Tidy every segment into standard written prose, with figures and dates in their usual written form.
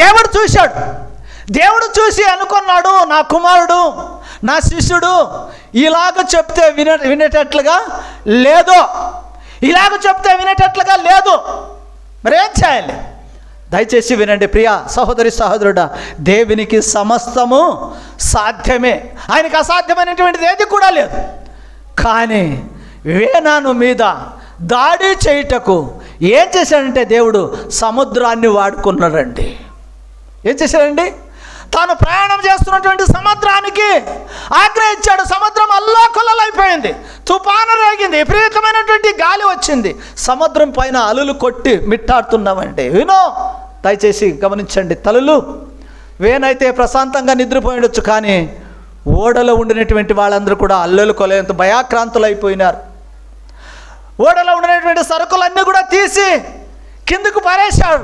దేవుడు చూశాడు. దేవుడు చూసి అనుకున్నాడు, నా కుమారుడు, నా శిష్యుడు ఇలాగ చెప్తే వినేటట్లుగా లేదు, ఇలాగ చెప్తే వినేటట్లుగా లేదు, మరేం చేయాలి? దయచేసి వినండి ప్రియ సహోదరి సహోదరుడా, దేవునికి సమస్తము సాధ్యమే. ఆయనకు అసాధ్యమైనటువంటిది ఏది కూడా లేదు. కానీ వేనాను మీద దాడి చేయుటకు ఏం చేశాడంటే దేవుడు సముద్రాన్ని వాడుకున్నాడండి. ఏం చేశాడండి? తాను ప్రయాణం చేస్తున్నటువంటి సముద్రానికి ఆజ్ఞ ఇచ్చాడు. సముద్రం అల్లాకొల్లలైపోయింది, తుఫాను రేగింది, విపరీతమైనటువంటి గాలి వచ్చింది, సముద్రం పైన అలలు కొట్టి మిట్టాడుతున్నామండి. వినో, దయచేసి గమనించండి తల్లులు. వేనైతే ప్రశాంతంగా నిద్రపోయిండొచ్చు, కానీ ఓడలో ఉండినటువంటి వాళ్ళందరూ కూడా అల్లలు కొలేంత భయాక్రాంతులు అయిపోయినారు. ఓడలో ఉండినటువంటి సరుకులన్నీ కూడా తీసి కిందకు పారేశాడు,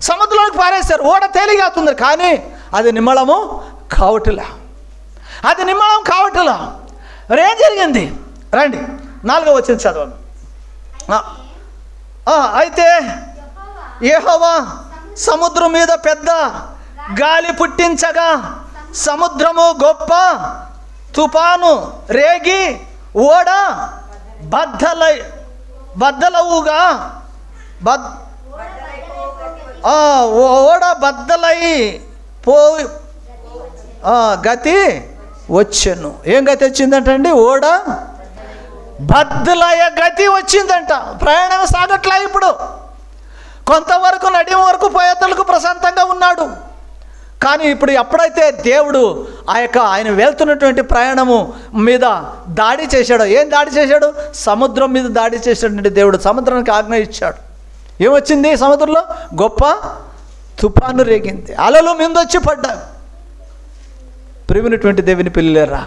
సముద్రంలోకి పారేశారు. ఓడ తేలిగాతుంది, కానీ అది నిమ్మళము కావట్లా, అది నిమ్మళం కావట్లా. మరి ఏం జరిగింది? రండి 4వ వచనం చదవండి. అయితే యెహోవా సముద్రం మీద పెద్ద గాలి పుట్టించగా సముద్రము గొప్ప తుఫాను రేగి ఓడ బద్దలవుగా ఓడ బద్దలై పోయి గతి వచ్చెను. ఏం గతి వచ్చిందంటండి? ఓడ బద్దలయ్య గతి వచ్చిందంట. ప్రయాణం సాగట్లా. ఇప్పుడు కొంతవరకు నడిమ వరకు పోయేతలకు ప్రశాంతంగా ఉన్నాడు. కానీ ఇప్పుడు ఎప్పుడైతే దేవుడు ఆయన వెళ్తున్నటువంటి ప్రయాణము మీద దాడి చేశాడో, ఏం దాడి చేశాడు? సముద్రం మీద దాడి చేశాడండి దేవుడు. సముద్రానికి ఆజ్ఞ ఇచ్చాడు. ఏమొచ్చింది? సముద్రంలో గొప్ప తుఫాను రేగింది, అలలు మిందొచ్చి పడ్డాయి. ప్రియమైనటువంటి దేవుని పిల్లలేరా,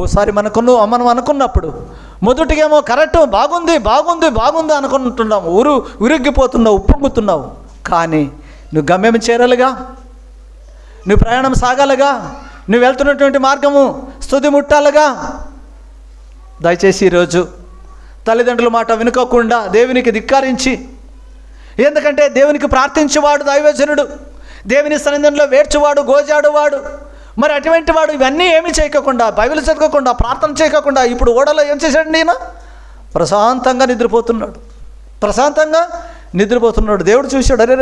ఓసారి మనం అనుకున్నప్పుడు మొదటిగేమో కరెక్ట్, బాగుంది బాగుంది బాగుంది అనుకుంటున్నాము, ఉరిగిపోతున్నావు, ఉప్పొంగుతున్నావు. కానీ నువ్వు గమ్యం చేరాలిగా, నువ్వు ప్రయాణం సాగాలిగా, నువ్వు వెళ్తున్నటువంటి మార్గము స్తుతి ముట్టాలిగా. దయచేసి ఈరోజు తల్లిదండ్రుల మాట వినుకోకుండా దేవునికి ధిక్కరించి, ఎందుకంటే దేవునికి ప్రార్థించేవాడు దైవజనుడు, దేవుని సన్నిధిలో వేర్చువాడు, గోజాడువాడు. మరి అటువంటి వాడు ఇవన్నీ ఏమీ చేయకుండా, బైబిల్ చదవకుండా, ప్రార్థన చేయకుండా ఇప్పుడు ఓడలో ఏం చేశాడు? నేను ప్రశాంతంగా నిద్రపోతున్నాడు. దేవుడు చూశాడు, అరే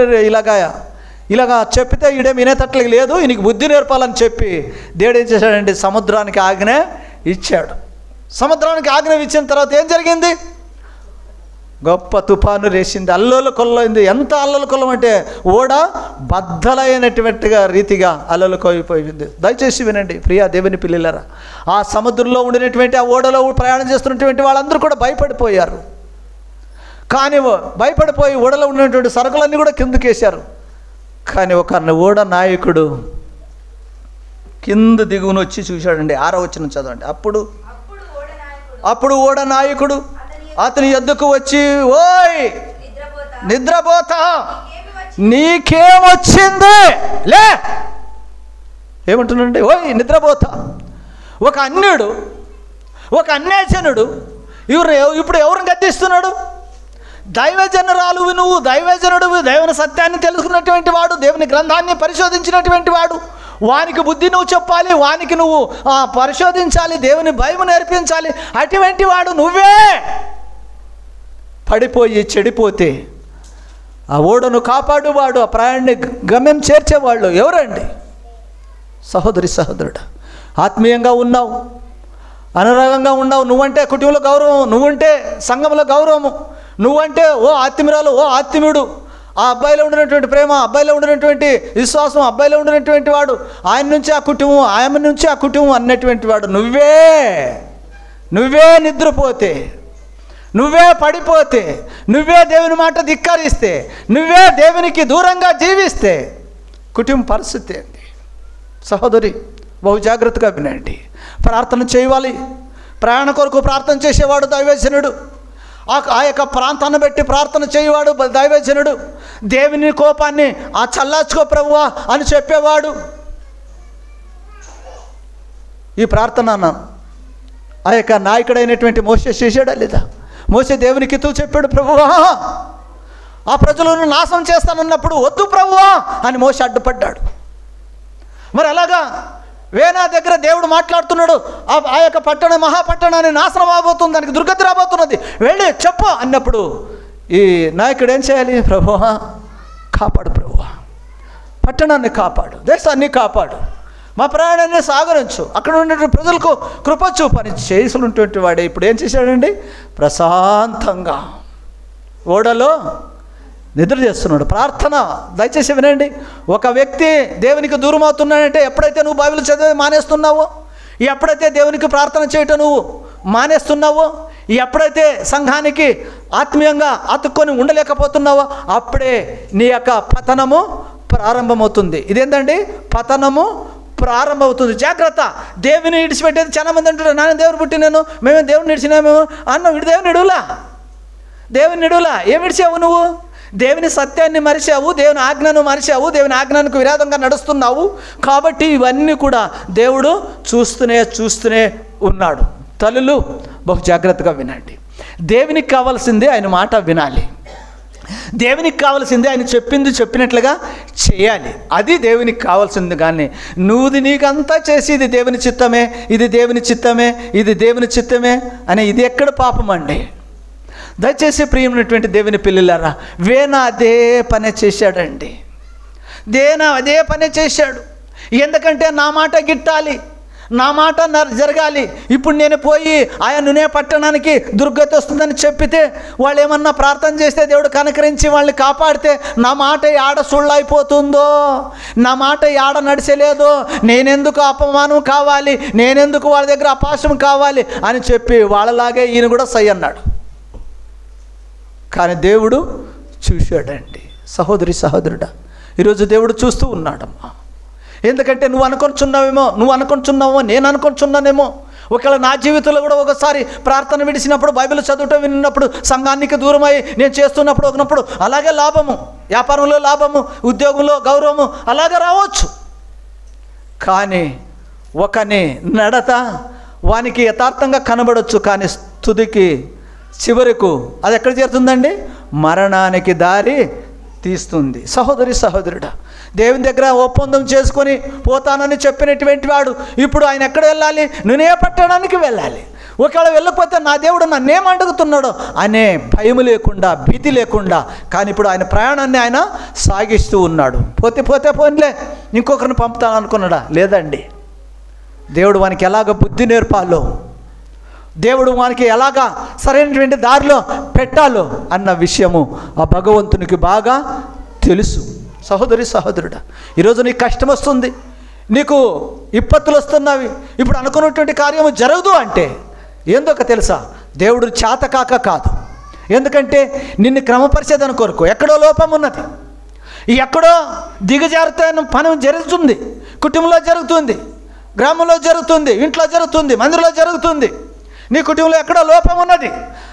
ఇలాగా చెప్పితే ఈడే వినేటట్లకి లేదు, ఈయనకి బుద్ధి నేర్పాలని చెప్పి దేవుడు ఏం చేశాడండి? సముద్రానికి ఆజ్ఞ ఇచ్చాడు. సముద్రానికి ఆజ్ఞ ఇచ్చిన తర్వాత ఏం జరిగింది? గొప్ప తుఫాను రేసింది, అల్లలు కొల్లైంది. ఎంత అల్లలు కొల్లమంటే ఓడ బద్దలైనటువంటిగా రీతిగా అల్లలు కోయిపోయింది. దయచేసి వినండి ప్రియా దేవుని పిల్లలరా, ఆ సముద్రంలో ఉండినటువంటి ఆ ఓడలో ప్రయాణం చేస్తున్నటువంటి వాళ్ళందరూ కూడా భయపడిపోయారు. కానీ భయపడిపోయి ఓడలో ఉన్నటువంటి సరుకులన్నీ కూడా కిందకేశారు. కానీ ఒక ఓడ నాయకుడు కింద దిగువను వచ్చి చూశాడండి. 6వ వచనం చదవండి. అప్పుడు ఓడ నాయకుడు అతని ఎద్దుకు వచ్చి, ఓయ్ నిద్రపోతా, నీకేమొచ్చింది? లే. ఏమంటున్నాడండి? ఓయ్ నిద్రపోతా. ఒక అన్యాయజనుడు ఇప్పుడు ఎవరిని గద్దిస్తున్నాడు? దైవజనురాలువి నువ్వు, దైవజనుడివి, దేవుని సత్యాన్ని తెలుసుకున్నటువంటి వాడు, దేవుని గ్రంథాన్ని పరిశోధించినటువంటి వాడు. వానికి బుద్ధి నువ్వు చెప్పాలి, వానికి నువ్వు పరిశోధించాలి, దేవుని భయం నేర్పించాలి. అటువంటి వాడు నువ్వే పడిపోయి చెడిపోతే ఆ ఓడను కాపాడువాడు, ఆ ప్రయాణాన్ని గమ్యం చేర్చేవాళ్ళు ఎవరండి? సహోదరి సహోదరుడు, ఆత్మీయంగా ఉన్నావు, అనురాగంగా ఉన్నావు, నువ్వంటే కుటుంబంలో గౌరవం, నువ్వుంటే సంఘంలో గౌరవము, నువ్వంటే ఓ ఆత్మీయురాలు, ఓ ఆత్మీయుడు, ఆ అబ్బాయిలో ఉండినటువంటి ప్రేమ, అబ్బాయిలో ఉండినటువంటి విశ్వాసం, అబ్బాయిలో ఉండినటువంటి వాడు, ఆయన నుంచి ఆ కుటుంబం, ఆమె నుంచి ఆ కుటుంబం అన్నటువంటి వాడు నువ్వే నిద్రపోతే, నువ్వే పడిపోతే, నువ్వే దేవుని మాట ధిక్కరిస్తే, నువ్వే దేవునికి దూరంగా జీవిస్తే కుటుంబ పరిస్థితి ఏంటి? సహోదరి బహు జాగ్రత్తగా వినండి. ప్రార్థన చేయాలి. ప్రయాణ కొరకు ప్రార్థన చేసేవాడు దైవజనుడు. ఆ యొక్క ప్రాంతాన్ని బట్టి ప్రార్థన చేయవాడు దైవజనుడు. దేవుని కోపాన్ని చల్లార్చుకో ప్రభువా అని చెప్పేవాడు. ఈ ప్రార్థన ఆ యొక్క నాయకుడైనటువంటి మోషే చేశాడా లేదా? మోషే దేవునికి చెప్పాడు, ప్రభువా ఆ ప్రజలను నాశనం చేస్తానన్నప్పుడు వద్దు ప్రభువా అని మోషే అడ్డుపడ్డాడు. మరి అలాగా వేనా దగ్గర దేవుడు మాట్లాడుతున్నాడు, ఆ యొక్క పట్టణం మహాపట్టణాన్ని నాశనం అవబోతుంది, దానికి దుర్గతి రాబోతున్నది, వెళ్ళి చెప్పు అన్నప్పుడు ఈ నాయకుడు ఏం చేయాలి? ప్రభువా కాపాడు, ప్రభువా పట్టణాన్ని కాపాడు, దేశాన్ని కాపాడు, మా ప్రయాణాన్ని సాగరించు, అక్కడ ఉండే ప్రజలకు కృప చూపని చేసుకున్నటువంటి వాడే ఇప్పుడు ఏం చేశాడండి? ప్రశాంతంగా ఓడలో నిద్ర చేస్తున్నాడు. ప్రార్థన దయచేసి వినండి. ఒక వ్యక్తి దేవునికి దూరం అవుతున్నాడంటే ఎప్పుడైతే నువ్వు బైబిల్ చదివి మానేస్తున్నావో, ఎప్పుడైతే దేవునికి ప్రార్థన చేయటం నువ్వు మానేస్తున్నావో, ఎప్పుడైతే సంఘానికి ఆత్మీయంగా అతుక్కొని ఉండలేకపోతున్నావో అప్పుడే నీ యొక్క పతనము ప్రారంభమవుతుంది. ఇదేంటండి? పతనము ప్రారంభమవుతుంది. జాగ్రత్త. దేవుని విడిచిపెట్టేది చాలా మంది అంటారు, నాన్న దేవుని పుట్టి నేను మేమే దేవుని విడిచినామేమో అన్న. వీడు దేవుని నిడువులా, దేవుని నిడువులా ఏం విడిచావు నువ్వు? దేవుని సత్యాన్ని మరిచావు, దేవుని ఆజ్ఞను మరిచావు, దేవుని ఆజ్ఞకు విరోధంగా నడుస్తున్నావు. కాబట్టి ఇవన్నీ కూడా దేవుడు చూస్తూనే ఉన్నాడు. తల్లులు బహు జాగ్రత్తగా వినండి. దేవునికి కావాల్సింది ఆయన మాట వినాలి, దేవునికి కావాల్సింది ఆయన చెప్పింది చెప్పినట్లుగా చేయాలి. అది దేవునికి కావాల్సింది. కానీ నువ్వు నీకంతా చేసి ఇది దేవుని చిత్తమే, ఇది దేవుని చిత్తమే, ఇది దేవుని చిత్తమే అని ఇది ఎక్కడ పాపం అండి? దయచేసి ప్రియమైనటువంటి దేవుని పిల్లలారా, వేనా అదే పనే చేశాడండి. అదే పనే చేశాడు. ఎందుకంటే నా మాట గిట్టాలి, నా మాట జరగాలి. ఇప్పుడు నేను పోయి ఆయా నునే పట్టణానికి దుర్గతి వస్తుందని చెప్పితే వాళ్ళు ఏమన్నా ప్రార్థన చేస్తే దేవుడు కనకరించి వాళ్ళని కాపాడితే నా మాట ఆడ సుళ్ళైపోతుందో, నా మాట ఆడ నడిచలేదో, నేనెందుకు అపమానం కావాలి, నేనెందుకు వాళ్ళ దగ్గర అపాశం కావాలి అని చెప్పి వాళ్ళలాగే ఈయన కూడా సై అన్నాడు. కానీ దేవుడు చూశాడండి. సహోదరి సహోదరుడా, ఈరోజు దేవుడు చూస్తూ ఉన్నాడమ్మా. ఎందుకంటే నువ్వు అనుకుంటున్నావో నేను అనుకుంటున్నానేమో. ఒకవేళ నా జీవితంలో కూడా ఒకసారి ప్రార్థన విడిచినప్పుడు, బైబిల్ చదవటం విన్నప్పుడు, సంఘానికి దూరమై నేను చేస్తున్నప్పుడు ఒకనప్పుడు అలాగే లాభము, వ్యాపారంలో లాభము, ఉద్యోగంలో గౌరవము అలాగే రావచ్చు. కానీ ఒకని నడత వానికి యథార్థంగా కనబడవచ్చు, కానీ తుదికి చివరకు అది ఎక్కడ చేరుతుందండి? మరణానికి దారి తీస్తుంది. సహోదరి సహోదరుడా, దేవుని దగ్గర ఒప్పందం చేసుకొని పోతానని చెప్పినటువంటి వాడు ఇప్పుడు ఆయన ఎక్కడ వెళ్ళాలి? నునే పట్టణానికి వెళ్ళాలి. ఒకవేళ వెళ్ళకపోతే నా దేవుడు నన్నేం అడుగుతున్నాడో అనే భయం లేకుండా, భీతి లేకుండా, కానీ ఇప్పుడు ఆయన ప్రయాణాన్ని ఆయన సాగిస్తూ ఉన్నాడు. పోతే పోన్లే ఇంకొకరిని పంపుతాను అనుకున్నాడా? లేదండి. దేవుడు వానికి ఎలాగ బుద్ధి నేర్పాలో, దేవుడు మనకి ఎలాగా సరైనటువంటి దారిలో పెట్టాలో అన్న విషయము ఆ భగవంతునికి బాగా తెలుసు. సహోదరి సహోదరుడా, ఈరోజు నీకు కష్టం వస్తుంది, నీకు ఇబ్బందులు వస్తున్నవి, ఇప్పుడు అనుకున్నటువంటి కార్యము జరగదు అంటే ఎందుకు తెలుసా? దేవుడు చేతకాక కాదు. ఎందుకంటే నిన్ను క్రమపరిచేదని కొరకు ఎక్కడో లోపం ఉన్నది, ఎక్కడో దిగజారుతాయని పని జరుగుతుంది, కుటుంబంలో జరుగుతుంది, గ్రామంలో జరుగుతుంది, ఇంట్లో జరుగుతుంది, మందిరంలో జరుగుతుంది. నీ కుటుంబంలో ఎక్కడో లోపం ఉన్నది,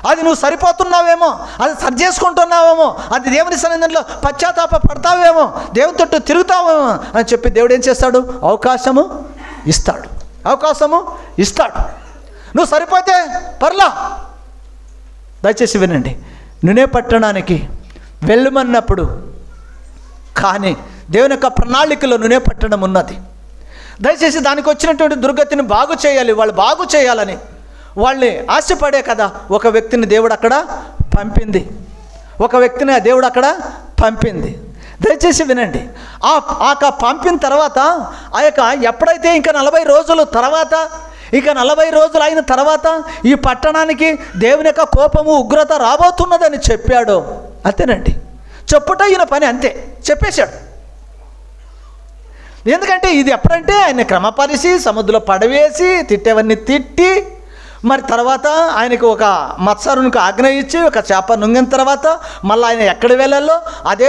అది నువ్వు సరిపోతున్నావేమో, అది సరి చేసుకుంటున్నావేమో, అది దేవుని సన్నిధిలో పశ్చాత్తాప పడతావేమో, దేవుని తట్టు తిరుగుతావేమో అని చెప్పి దేవుడు ఏం చేస్తాడు? అవకాశము ఇస్తాడు. నువ్వు సరిపోతే పర్లా. దయచేసి వినండి. నునే పట్టణానికి వెళ్ళమన్నప్పుడు కానీ దేవుని యొక్క ప్రణాళికలో నునే పట్టణం ఉన్నది. దయచేసి దానికి వచ్చినటువంటి దుర్గతిని బాగు చేయాలి, వాళ్ళు బాగు చేయాలని వాళ్ళని ఆశపడే కదా ఒక వ్యక్తిని దేవుడు అక్కడ పంపింది. దయచేసి వినండి. ఆ పంపిన తర్వాత ఆ యొక్క ఎప్పుడైతే ఇంకా 40 రోజుల తర్వాత, ఇక 40 రోజులు అయిన తర్వాత ఈ పట్టణానికి దేవుని యొక్క కోపము, ఉగ్రత రాబోతున్నదని చెప్పాడు. అంతేనండి, చెప్పుట ఈయన పని అంతే, చెప్పేశాడు. ఎందుకంటే ఇది ఎప్పుడంటే ఆయన క్రమపరిచి సముద్రంలో పడవేసి తిట్టేవన్నీ తిట్టి, మరి తర్వాత ఆయనకు ఒక మత్సరునికి ఆజ్ఞ ఇచ్చి ఒక చేప నుంగిన తర్వాత మళ్ళీ ఆయన ఎక్కడ వెళ్ళాలో అదే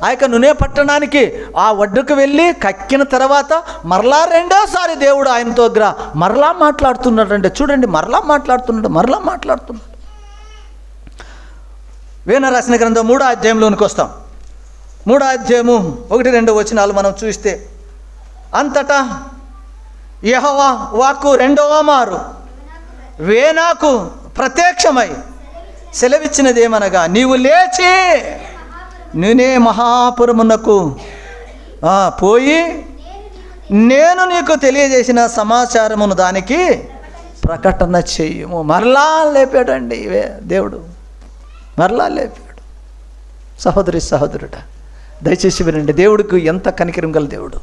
ఆ యొక్క నునే పట్టణానికి ఆ ఒడ్డుకు వెళ్ళి కక్కిన తర్వాత మరలా రెండోసారి దేవుడు ఆయనతో మరలా మాట్లాడుతున్నాడంటే చూడండి, మరలా మాట్లాడుతున్నాడు. వేనా రాసిన గ్రంథం 3వ అధ్యాయంలోనికి వస్తాం. 3వ అధ్యాయము 1-2 వచనాలు మనం చూస్తే, అంతటా యెహోవా వాక్కు రెండవ మారు వేనాకు ప్రత్యక్షమై సెలవిచ్చినదేమనగా, నీవు లేచి నేనే మహాపురమునకు పోయి నేను నీకు తెలియజేసిన సమాచారమును దానికి ప్రకటన చెయ్యము. మరలా లేపాడండి దేవుడు, మరలా లేపాడు. సహోదరి సహోదరుడా, దయచేసి వినండి, దేవుడికి ఎంత కనికరం గల దేవుడు.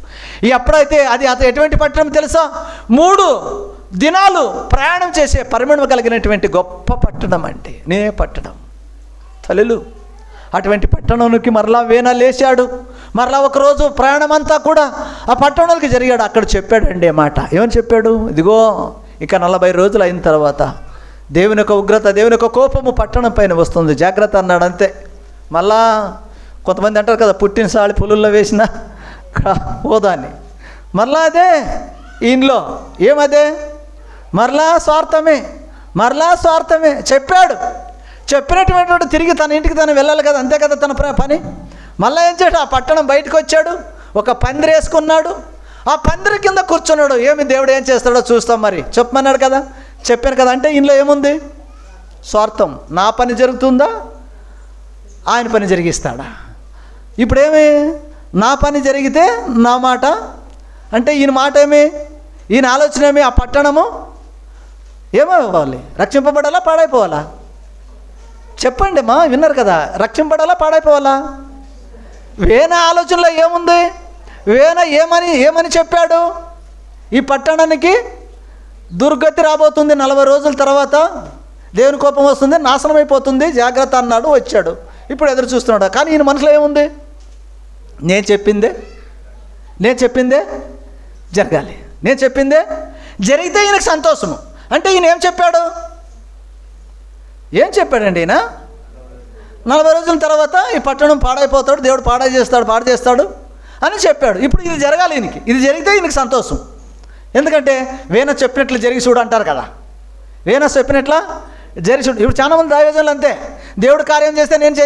అప్పుడైతే అది ఎటువంటి పట్టణం తెలుసా? 3 దినాలు ప్రయాణం చేసే పరిమాణం కలిగినటువంటి గొప్ప పట్టణం అండి, నేనే పట్టణం. తల్లులు, అటువంటి పట్టణానికి మరలా వేనా లేచాడు. మరలా ఒకరోజు ప్రయాణం అంతా కూడా ఆ పట్టణానికి జరిగాడు. అక్కడ చెప్పాడండి మాట. ఏమని చెప్పాడు? ఇదిగో ఇక 40 రోజులు అయిన తర్వాత దేవుని యొక్క ఉగ్రత, దేవుని యొక్క కోపము పట్టణం పైన వస్తుంది, జాగ్రత్త అన్నాడు. అంతే. మళ్ళా కొంతమంది అంటారు కదా, పుట్టిన సాళి పులుల్లో వేసిన హోదాన్ని. మరలా అదే ఈయనలో ఏమదే? మరలా స్వార్థమే, మరలా స్వార్థమే. చెప్పినటువంటి తిరిగి తన ఇంటికి తను వెళ్ళాలి కదా, అంతే కదా తన పని. మళ్ళీ ఏం చేశాడు? ఆ పట్టణం బయటకు వచ్చాడు, ఒక పందిరి వేసుకున్నాడు, ఆ పందిరి కింద కూర్చున్నాడు. ఏమి దేవుడు ఏం చేస్తాడో చూస్తాం మరి, చెప్పమన్నాడు కదా, చెప్పాను కదా. అంటే ఇందులో ఏముంది? స్వార్థం. నా పని జరుగుతుందా, ఆయన పని జరిగిస్తాడా? ఇప్పుడేమి? నా పని జరిగితే నా మాట అంటే ఈయన మాట ఏమి, ఈయన ఆలోచన ఏమి? ఆ పట్టణము ఏమవ్వాలి? రక్షింపబడాలా, పాడైపోవాలా? చెప్పండి మా, విన్నారు కదా, రక్షింపబడాలా, పాడైపోవాలా? వేన ఆలోచనలో ఏముంది? వేన ఏమని చెప్పాడు? ఈ పట్టణానికి దుర్గతి రాబోతుంది, 40 రోజుల తర్వాత దేవుని కోపం వస్తుంది, నాశనం అయిపోతుంది, జాగ్రత్త అన్నాడు, వచ్చాడు. ఇప్పుడు ఎదురు చూస్తున్నాడు. కానీ ఈయన మనసులో ఏముంది? నేను చెప్పిందే జరగాలి, నేను చెప్పిందే జరిగితే ఈయనకు సంతోషము. అంటే ఈయన ఏం చెప్పాడండి? ఈయన 40 రోజుల తర్వాత ఈ పట్టణం పాడైపోతాడు, దేవుడు పాడు చేస్తాడు అని చెప్పాడు. ఇప్పుడు ఇది జరగాలి ఈయనకి, ఇది జరిగితే ఈయనకి సంతోషం. ఎందుకంటే వేణ చెప్పినట్లు జరిగి చూడు అంటారు కదా, వేణ చెప్పినట్లా జరిగి చూడు. ఇప్పుడు చాలామంది దైవజనులు అంతే, దేవుడు కార్యం చేస్తే నేను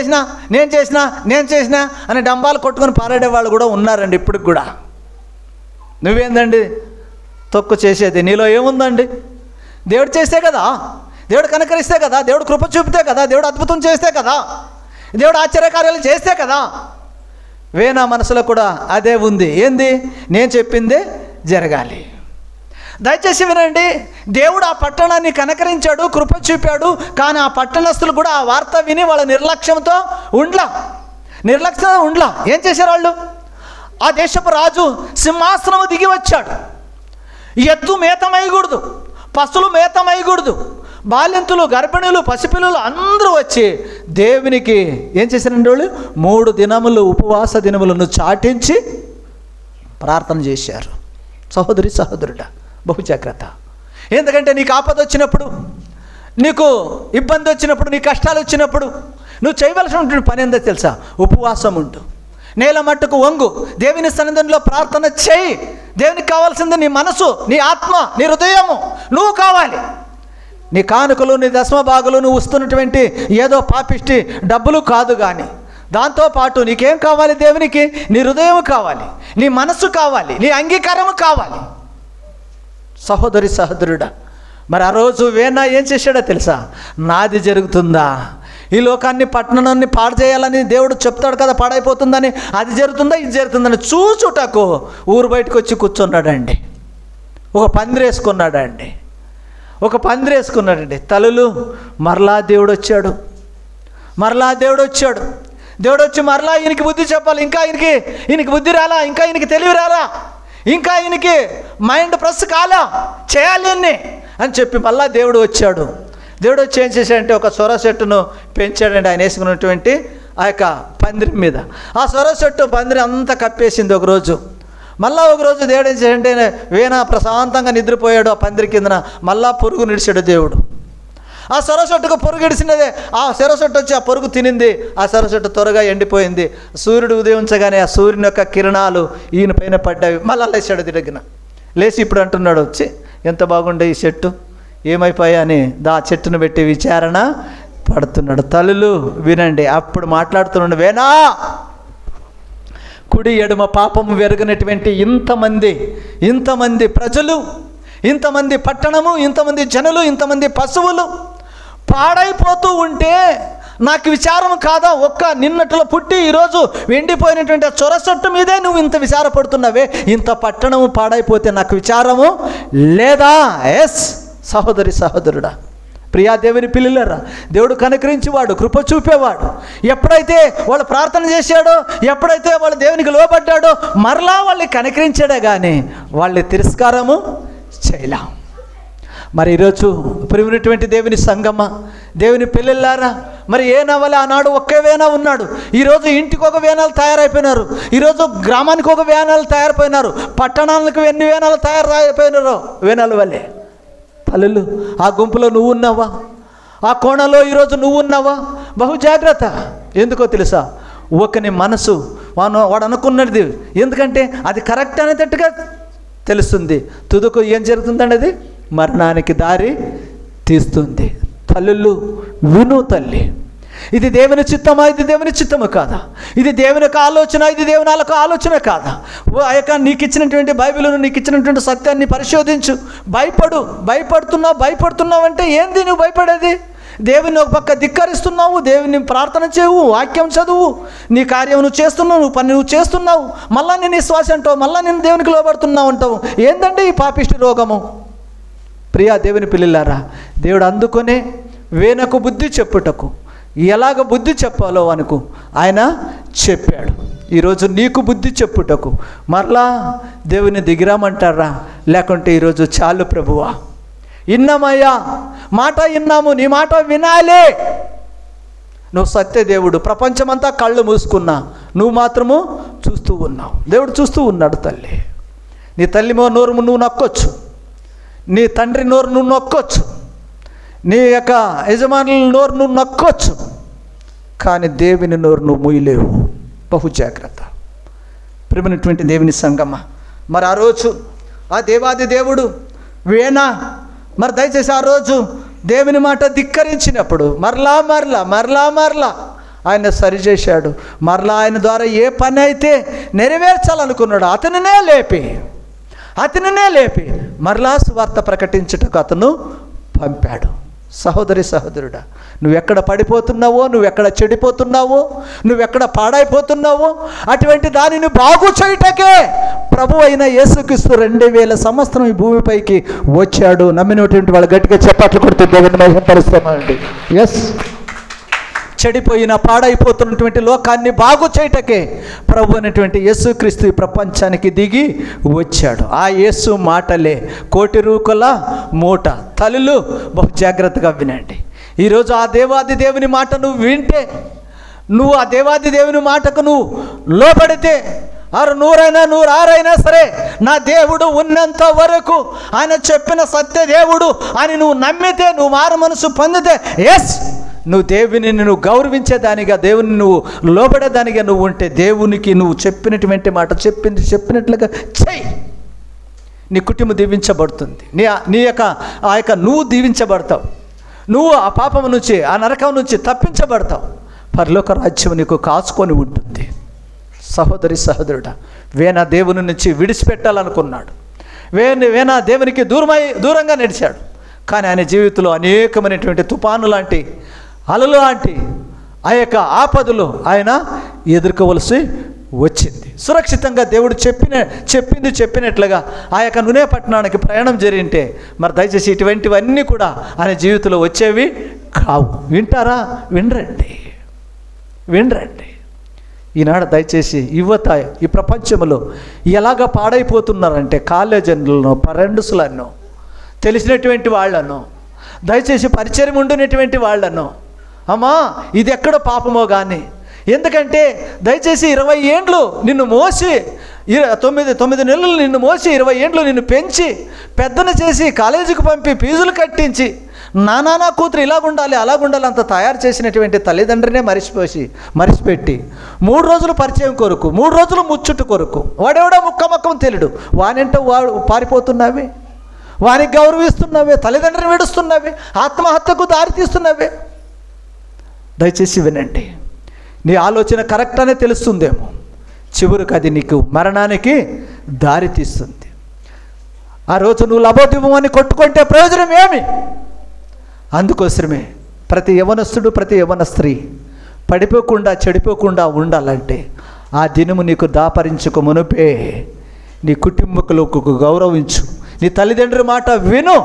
చేసినా అని డంబాలు కొట్టుకొని పారేడే వాళ్ళు కూడా ఉన్నారండి ఇప్పటికి కూడా. నువ్వేందండి తొక్కు చేసేది? నీలో ఏముందండి? దేవుడు చేస్తే కదా, దేవుడు కనకరిస్తే కదా, దేవుడు కృప చూపితే కదా, దేవుడు అద్భుతం చేస్తే కదా, దేవుడు ఆశ్చర్యకార్యాలు చేస్తే కదా. వేనా మనసులో కూడా అదే ఉంది. ఏంది? నేను చెప్పిందే జరగాలి. దయచేసి వినండి, దేవుడు ఆ పట్టణాన్ని కనకరించాడు, కృప చూపాడు. కానీ ఆ పట్టణస్తులు కూడా ఆ వార్త విని వాళ్ళ నిర్లక్ష్యంతో ఉండలా. ఏం చేశారు వాళ్ళు? ఆ దేశపు రాజు సింహాసనము దిగి వచ్చాడు. ఎద్దు మేతమైకూడదు, పశువులు మేతమైకూడదు, బాలింతులు, గర్భిణులు, పసిపిల్లలు అందరూ వచ్చి దేవునికి ఏం చేశారండి? వాళ్ళు 3 దినములు ఉపవాస దినములను చాటించి ప్రార్థన చేశారు. సహోదరి సహోదరుడా, బహు జాగ్రత్త. ఎందుకంటే నీకు ఆపద వచ్చినప్పుడు, నీకు ఇబ్బంది వచ్చినప్పుడు, నీ కష్టాలు వచ్చినప్పుడు నువ్వు చేయవలసినటువంటి పని ఏందో తెలుసా? ఉపవాసం ఉండు, నేల మట్టుకు వంగు, దేవుని సన్నిధిలో ప్రార్థన చేయి. దేవునికి కావాల్సింది నీ మనసు, నీ ఆత్మ, నీ హృదయము నువ్వు కావాలి. నీ కానుకలు, నీ దశమ భాగులు, నువ్వు వస్తున్నటువంటి ఏదో పాపిష్టి డబ్బులు కాదు. కానీ దాంతోపాటు నీకేం కావాలి? దేవునికి నీ హృదయం కావాలి, నీ మనసు కావాలి, నీ అంగీకారము కావాలి. సహోదరి సహోదరుడా, మరి ఆ రోజు వేనా ఏం చేశాడో తెలుసా? నాది జరుగుతుందా, ఈ లోకాన్ని పట్టణాన్ని పాడు చేయాలని దేవుడు చెప్తాడు కదా, పాడైపోతుందని, అది జరుగుతుందా ఇది జరుగుతుందని చూచుటకు ఊరు బయటకు వచ్చి కూర్చున్నాడండి. ఒక పందిరి వేసుకున్నాడండి. తలలు మరలా దేవుడు వచ్చాడు. దేవుడు వచ్చి మరలా ఈయనకి బుద్ధి చెప్పాలి. ఇంకా ఈయనకి బుద్ధి రాలా, ఇంకా ఈయనకి తెలివి రాలా, ఇంకా ఈయనకి మైండ్ ప్రెస్ కాలా, చేయాలి అని చెప్పి మళ్ళా దేవుడు వచ్చాడు. దేవుడు వచ్చి ఏం చేశాడంటే ఒక సొర చెట్టును పెంచాడండి ఆయన వేసుకున్నటువంటి ఆ యొక్క పందిరి మీద. ఆ సొర చెట్టు పందిరి అంతా కప్పేసింది ఒకరోజు. మళ్ళా ఒకరోజు దేవుడు ఏం చేశాడంటే వేణ ప్రశాంతంగా నిద్రపోయాడు ఆ పందిరి కిందన. మళ్ళా పురుగు నిడిచాడు దేవుడు. ఆ సొర చెట్టుకు పురుగు ఇడిచినదే, ఆ సొర చెట్టు వచ్చి ఆ పురుగు తినింది. ఆ సొర చెట్టు త్వరగా ఎండిపోయింది. సూర్యుడు ఉదయించగానే ఆ సూర్యుని యొక్క కిరణాలు ఈయన పైన పడ్డాయి. మళ్ళా లేచాడు తిరిగిన. లేచి ఇప్పుడు అంటున్నాడు, వచ్చి ఎంత బాగుండే ఈ చెట్టు, ఏమైపోయా అని ఆ చెట్టును పెట్టి విచారణ పడుతున్నాడు. తల్లులు వినండి, అప్పుడు మాట్లాడుతున్నాడు, వేనా కుడి ఎడమ పాపము వెరగనటువంటి ఇంతమంది ప్రజలు, ఇంతమంది పట్టణము, ఇంతమంది జనులు, ఇంతమంది పశువులు పాడైపోతూ ఉంటే నాకు విచారం కాదా? ఒక్క నిన్నట్లో పుట్టి ఈరోజు ఎండిపోయినటువంటి ఆ చొరసొట్టు మీదే నువ్వు ఇంత విచారపడుతున్నావే, ఇంత పట్టణము పాడైపోతే నాకు విచారము లేదా? ఎస్ సహోదరి సహోదరుడా, ప్రియా దేవుని పిల్లలరా, దేవుడు కనికరించేవాడు, కృప చూపేవాడు. ఎప్పుడైతే వాళ్ళు ప్రార్థన చేశాడో, ఎప్పుడైతే వాళ్ళు దేవునికి లోబడ్డాడో, మరలా వాళ్ళని కనికరించాడే కానీ వాళ్ళని తిరస్కారము చేయలా. మరి ఈరోజు ప్రియమైనటువంటి దేవుని సంగమ, దేవుని పిల్లలారా, మరి ఏ నవల ఆనాడు ఒకే వేన ఉన్నాడు, ఈరోజు ఇంటికి ఒక వేనాలు తయారైపోయినారు, ఈరోజు గ్రామానికి ఒక వేనాలు తయారైపోయినారు, పట్టణాలకు ఎన్ని వేనాలు తయారైపోయినారో వేనాల వల్లే. తల్లులు, ఆ గుంపులో నువ్వు ఉన్నావా? ఆ కోణలో ఈరోజు నువ్వు ఉన్నావా? బహు జాగ్రత్త. ఎందుకో తెలుసా? ఒకని మనసు వాడు అనుకున్నది, ఎందుకంటే అది కరెక్ట్ అనేటట్టుగా తెలుస్తుంది, తుదకు ఏం జరుగుతుందండి? అది మరణానికి దారి తీస్తుంది. తల్లులు విను తల్లి, ఇది దేవుని చిత్తమా, ఇది దేవుని చిత్తము కాదా? ఇది దేవుని యొక్క ఆలోచన, ఇది దేవుని యొక్క ఆలోచన కాదా? ఆ యొక్క నీకు ఇచ్చినటువంటి బైబిల్ను, నీకు ఇచ్చినటువంటి సత్యాన్ని పరిశోధించు. భయపడుతున్నావు అంటే ఏంది నువ్వు భయపడేది? దేవుని ఒక పక్క ధిక్కరిస్తున్నావు, దేవుని ప్రార్థన చేయవు, వాక్యం చదువు, నీ కార్యం నువ్వు చేస్తున్నావు, నువ్వు పని నువ్వు చేస్తున్నావు, మళ్ళా నేను శ్వాస అంటావు, మళ్ళీ నేను దేవునికి లోబడుతున్నావు అంటావు. ఏందంటే ఈ పాపిష్టి రోగము? ప్రియా దేవుని పిల్లలారా, దేవుడు అందుకొనే వేనకు బుద్ధి చెప్పుటకు ఎలాగ బుద్ధి చెప్పాలో అనుకు ఆయన చెప్పాడు. ఈరోజు నీకు బుద్ధి చెప్పుటకు మరలా దేవుని దిగిరామంటారా? లేకుంటే ఈరోజు చాలు ప్రభువా, ఇన్నామయ్యా, మాట విన్నాము, నీ మాట వినాలే. నువ్వు సత్యదేవుడు, ప్రపంచమంతా కళ్ళు మూసుకున్నా నువ్వు మాత్రము చూస్తూ ఉన్నావు. దేవుడు చూస్తూ ఉన్నాడు. తల్లి, నీ తల్లి నోరు నువ్వు నొక్కొచ్చు, నీ తండ్రి నోరు నువ్వు నొక్కొచ్చు, నీ యొక్క యజమానుల నోరు నువ్వు నొక్కొచ్చు, కానీ దేవుని నోరు నువ్వు మూయలేవు. బహు జాగ్రత్త. ప్రియమైనటువంటి దేవుని సంగమ, మరి ఆ రోజు ఆ దేవాది దేవుడు వేనా, మరి దయచేసి ఆ రోజు దేవుని మాట ధిక్కరించినప్పుడు మరలా ఆయన సరిచేశాడు. మరలా ఆయన ద్వారా ఏ పని అయితే నెరవేర్చాలనుకున్నాడు అతనినే లేపి మరలా సువార్త ప్రకటించుటకు అతను పంపాడు. సహోదరి సహోదరుడా, నువ్వెక్కడ పడిపోతున్నావో, నువ్వెక్కడ చెడిపోతున్నావో, నువ్వెక్కడ పాడైపోతున్నావో అటువంటి దానిని బాగు చేయటకే ప్రభు అయిన యేసుక్రీస్తు 2000 సంవత్సరం ఈ భూమిపైకి వచ్చాడు. నమ్మినటువంటి వాళ్ళు గట్టిగా చప్పట్లు కొడుతూ దేవుని మహిమపరుస్తామండి. ఎస్, చెడిపోయిన పాడైపోతున్నటువంటి లోకాన్ని బాగు చేయటకే ప్రభు అనేటువంటి యేసుక్రీస్తు ఈ ప్రపంచానికి దిగి వచ్చాడు. ఆ యేసు మాటలే కోటి రూకల మూట. తల్లులు బహు జాగ్రత్తగా వినండి. ఈరోజు ఆ దేవాది దేవుని మాట నువ్వు వింటే, నువ్వు ఆ దేవాది దేవుని మాటకు నువ్వు లోబడితే, 100 సరే, నా దేవుడు ఉన్నంత వరకు, ఆయన చెప్పిన సత్య దేవుడు అని నువ్వు నమ్మితే, నువ్వు మారు మనసు పొందితే, ఎస్, నువ్వు దేవుని నువ్వు గౌరవించేదానిగా, దేవుని నువ్వు లోబడేదానిగా నువ్వు ఉంటే, దేవునికి నువ్వు చెప్పినటువంటి మాట చెప్పినట్లుగా చెయ్యి, నీ కుటుంబం దీవించబడుతుంది. నీ యొక్క నువ్వు దీవించబడతావు. నువ్వు ఆ పాపం నుంచి, ఆ నరకం నుంచి తప్పించబడతావు. పరలోక రాజ్యం నీకు కాచుకొని ఉంటుంది. సహోదరి సహోదరుడా, వేనా దేవుని నుంచి విడిచిపెట్టాలనుకున్నాడు. వేనా దేవునికి దూరంగా నడిచాడు. కానీ ఆయన జీవితంలో అనేకమైనటువంటి తుఫాను లాంటి, అలలు లాంటి ఆ యొక్క ఆపదలు ఆయన ఎదుర్కోవలసి వచ్చింది. సురక్షితంగా దేవుడు చెప్పినట్లుగా ఆ యొక్క నూనె పట్టణానికి ప్రయాణం జరిగింటే, మరి దయచేసి ఇటువంటివన్నీ కూడా ఆయన జీవితంలో వచ్చేవి కావు. వింటారా? వినరండి. ఈనాడు దయచేసి యువత ఈ ప్రపంచంలో ఎలాగ పాడైపోతున్నారంటే, కాలేజీలను, పరెండుసులను, తెలిసినటువంటి వాళ్ళను, దయచేసి పరిచయం ఉండినటువంటి వాళ్ళను, అమ్మా ఇది ఎక్కడ పాపమో కానీ, ఎందుకంటే దయచేసి 20 ఏండ్లు నిన్ను మోసి, 9 నెలలు నిన్ను మోసి, 20 ఏండ్లు నిన్ను పెంచి పెద్దను చేసి కాలేజీకి పంపి ఫీజులు కట్టించి, నానా కూతురు ఇలాగుండాలి అలాగుండాలి అంత తయారు చేసినటువంటి తల్లిదండ్రినే మరిచిపెట్టి 3 రోజులు పరిచయం కొరకు, 3 రోజులు ముచ్చుట్టు కొరకు, వాడెవడో ముక్కమక్కం తెలియడు, వానింట వాడు పారిపోతున్నావే, వానికి గౌరవిస్తున్నావే, తల్లిదండ్రిని విడుస్తున్నావే, ఆత్మహత్యకు దారితీస్తున్నావే. దయచేసి వినండి. నీ ఆలోచన కరెక్ట్ అనే తెలుస్తుందేమో, చివరికి అది నీకు మరణానికి దారి తీస్తుంది. ఆ రోజు నువ్వు లబోదిబమని కొట్టుకుంటే ప్రయోజనం ఏమి? అందుకోసమే ప్రతి యవనస్తుడు, ప్రతి యవన స్త్రీ పడిపోకుండా చెడిపోకుండా ఉండాలంటే ఆ దినము నీకు దాపరించుకు మునుపే నీ కుటుంబకులకు గౌరవించు, నీ తల్లిదండ్రుల మాట విను,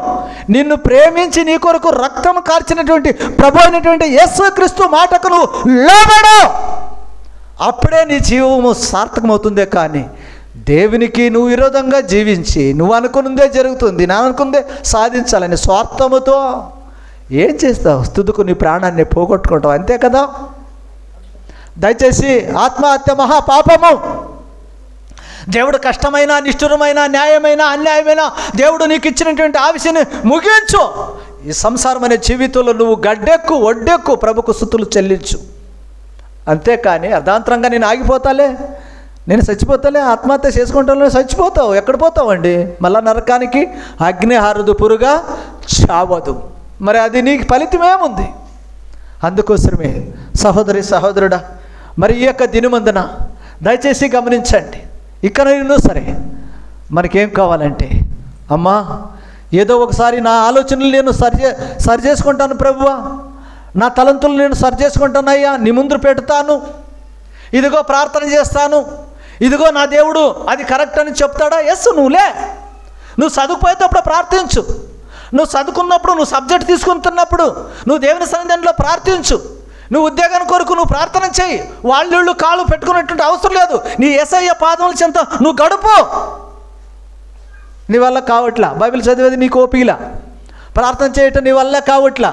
నిన్ను ప్రేమించి నీ కొరకు రక్తం కార్చినటువంటి ప్రభు అయినటువంటి యేసుక్రీస్తు మాటకు నువ్వు లోబడు. అప్పుడే నీ జీవము సార్థకమవుతుందే. కానీ దేవునికి నువ్వు విరోధంగా జీవించి నువ్వు అనుకున్నదే జరుగుతుంది, నా అనుకుందే సాధించాలని స్వార్థముతో ఏం చేస్తావు? తుదుకు నీ ప్రాణాన్ని పోగొట్టుకుంటావు, అంతే కదా. దయచేసి ఆత్మహత్య మహాపాపము. దేవుడు కష్టమైన, నిష్ఠురమైన, న్యాయమైన, అన్యాయమైన దేవుడు నీకు ఇచ్చినటువంటి ఆవిషయాన్ని ముగించు. ఈ సంసారం అనే జీవితంలో నువ్వు గడ్డెక్కు, ఒడ్డెక్కు, ప్రభుకు స్తుతులు చెల్లించు. అంతేకాని అర్ధాంతరంగా నేను ఆగిపోతాలే, నేను చచ్చిపోతాలే, ఆత్మహత్య చేసుకుంటాను, చచ్చిపోతావు. ఎక్కడ పోతావు అండి? మళ్ళా నరకానికి. అగ్ని హారదు, పురుగా చావదు. మరి అది నీకు ఫలితమేముంది? అందుకోసమే సహోదరి సహోదరుడా, మరి ఈ యొక్క దినమందున దయచేసి గమనించండి. ఇక్కడైనా సరే మనకేం కావాలంటే, అమ్మా ఏదో ఒకసారి నా ఆలోచనలు నేను సరి చేసుకుంటాను ప్రభువా, నా తలంతులు నేను సరి చేసుకుంటానయ్యా, నీ ముందు పెడతాను, ఇదిగో ప్రార్థన చేస్తాను, ఇదిగో నా దేవుడు అది కరెక్ట్ అని చెప్తాడా? ఎస్, నువ్వులే. నువ్వు చదువుకుపోయేటప్పుడు ప్రార్థించు, నువ్వు చదువుకున్నప్పుడు, నువ్వు సబ్జెక్ట్ తీసుకుంటున్నప్పుడు నువ్వు దేవుని సన్నిధిలో ప్రార్థించు. నువ్వు ఉద్యోగం కొరకు నువ్వు ప్రార్థన చేయి. వాళ్ళు కాళ్ళు పెట్టుకునేటువంటి అవసరం లేదు. నీ యేసయ్య పాదముల చెంత నువ్వు గడుపు. నీ వల్ల కావట్లా, బైబిల్ చదివేది నీకు ఓపికలా, ప్రార్థన చేయటం నీ వల్ల కావట్లా.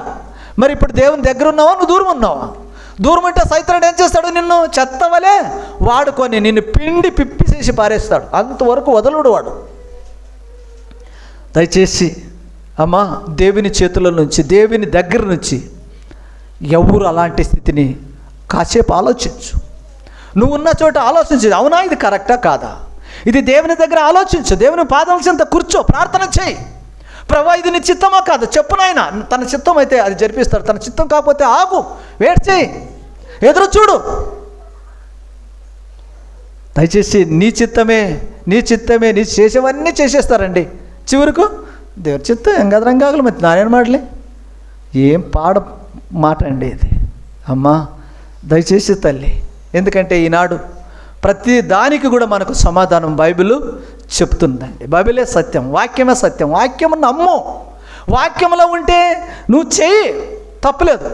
మరి ఇప్పుడు దేవుని దగ్గర ఉన్నావా, నువ్వు దూరం ఉన్నావా? దూరం ఉంటే సైతానుడు ఏం చేస్తాడు? నిన్ను చెత్తవలే వాడుకొని నిన్ను పిండి పిప్పి చేసి పారేస్తాడు. అంతవరకు వదలడు వాడు. దయచేసి అమ్మా, దేవుని చేతుల నుంచి, దేవుని దగ్గర నుంచి ఎవరు అలాంటి స్థితిని కాసేపు ఆలోచించు. నువ్వు ఉన్న చోట ఆలోచించు, అవునా ఇది కరెక్టా కాదా, ఇది దేవుని దగ్గర ఆలోచించు. దేవుని పాదాల చెంత కూర్చో, ప్రార్థన చేయి. ప్రభా ఇది నీ చిత్తమా కాదు చెప్పు నాయన. తన చిత్తం అయితే అది జరిపిస్తాడు, తన చిత్తం కాకపోతే ఆగు, వెయిట్ చేయి, ఎదురు చూడు. దయచేసి నీ చిత్తమే నీ చేసేవన్నీ చేసేస్తారండి. చివరకు దేవుడి చిత్తం ఏం కదా రంగాగలు. మరి నారాయణ మాటలే ఏం మాట అండి ఇది. అమ్మా దయచేసి తల్లి, ఎందుకంటే ఈనాడు ప్రతి దానికి కూడా మనకు సమాధానం బైబిల్ చెప్తుందండి. బైబిలే సత్యం, వాక్యమే సత్యం. వాక్యము నమ్ము. వాక్యంలో ఉంటే నువ్వు చెయ్యి, తప్పలేదు.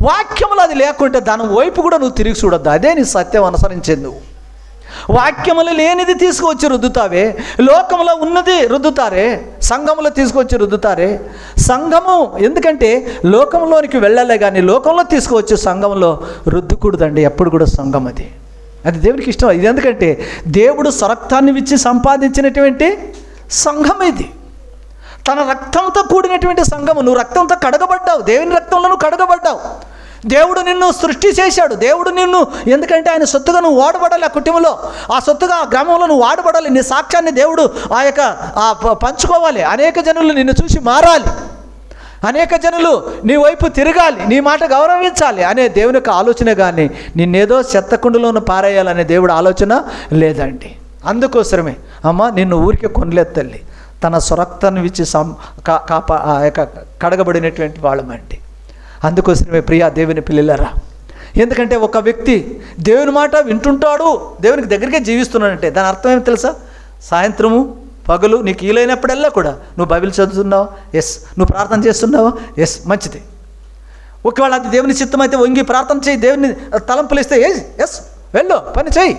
వాక్యంలో అది లేకుంటే దాని వైపు కూడా నువ్వు తిరిగి చూడొద్దు. అదే నీ సత్యం అనుసరించేది. నువ్వు వాక్యములు లేనిది తీసుకొచ్చి రుద్దుతావే, లోకంలో ఉన్నది రుద్దుతారే, సంఘంలో తీసుకొచ్చి రుద్దుతారే. సంఘము ఎందుకంటే లోకంలోనికి వెళ్ళాలే కానీ లోకంలో తీసుకువచ్చి సంఘంలో రుద్దుకూడదండి ఎప్పుడు కూడా. సంఘం అది దేవునికి ఇష్టం. ఇది ఎందుకంటే దేవుడు స్వరక్తాన్ని ఇచ్చి సంపాదించినటువంటి సంఘం ఇది. తన రక్తంతో కూడినటువంటి సంఘము. నువ్వు రక్తంతో కడగబడ్డావు, దేవుని రక్తంలో నువ్వు కడగబడ్డావు. దేవుడు నిన్ను సృష్టి చేశాడు. దేవుడు నిన్ను ఎందుకంటే ఆయన సొత్తుగా నువ్వు వాడబడాలి. ఆ కుటుంబంలో, ఆ సొత్తుగా ఆ గ్రామంలో నువ్వు వాడబడాలి. నీ సాక్ష్యాన్ని దేవుడు పంచుకోవాలి. అనేక జనులు నిన్ను చూసి మారాలి, అనేక జనులు నీ వైపు తిరగాలి, నీ మాట గౌరవించాలి అనే దేవుని యొక్క ఆలోచన. కానీ నిన్నేదో చెత్తకుండలోను పారేయాలనే దేవుడు ఆలోచన లేదండి. అందుకోసమే అమ్మ నిన్ను ఊరికే కొనలేదు తల్లి, తన స్వరక్తాన్ని ఇచ్చి కడగబడినటువంటి వాళ్ళమండి. అందుకోసమే ప్రియా దేవుని పిల్లలరా, ఎందుకంటే ఒక వ్యక్తి దేవుని మాట వింటుంటాడు, దేవునికి దగ్గరికే జీవిస్తున్నాడంటే దాని అర్థం ఏమి తెలుసా? సాయంత్రము పగలు నీకు వీలైనప్పుడల్లా కూడా నువ్వు బైబిల్ చదువుతున్నావా? ఎస్. నువ్వు ప్రార్థన చేస్తున్నావా? ఎస్, మంచిది. ఒకవేళ అది దేవుని చిత్తం అయితే వంగి ప్రార్థన చేయి, దేవుని తలంపులు ఇస్తే ఎస్ వెళ్ళు, పని చేయి.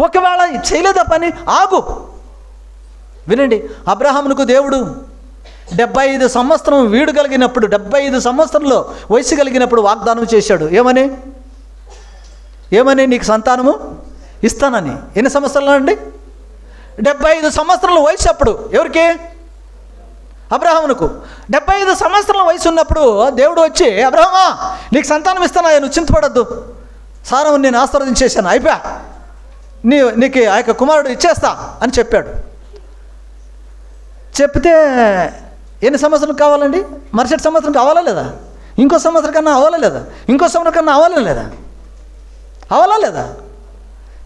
ఒకవేళ చేయలేదా పని, ఆగు. వినండి, అబ్రహామునకు దేవుడు 75 సంవత్సరం వీడు కలిగినప్పుడు, 75 సంవత్సరంలో వయసు కలిగినప్పుడు వాగ్దానం చేశాడు. ఏమని? నీకు సంతానము ఇస్తానని. ఎన్ని సంవత్సరాలు అండి? 75 సంవత్సరాల వయసు అప్పుడు. ఎవరికి? అబ్రహామునకు 75 సంవత్సరాల వయసు ఉన్నప్పుడు దేవుడు వచ్చి, అబ్రహామా నీకు సంతానం ఇస్తానా, నువ్వు చింతపడద్దు, సారాను నేను ఆశీర్వదించేశాను, అయిపోయా, నీకు ఆ యొక్క కుమారుడు ఇచ్చేస్తా అని చెప్పాడు. చెప్తే ఎన్ని సంవత్సరాలు కావాలండి? మరుసటి సంవత్సరం కావాలా లేదా? ఇంకో సంవత్సరం కన్నా అవ్వాలా లేదా? ఇంకో సంవత్సరం కన్నా అవ్వాలా లేదా? అవ్వాలా లేదా?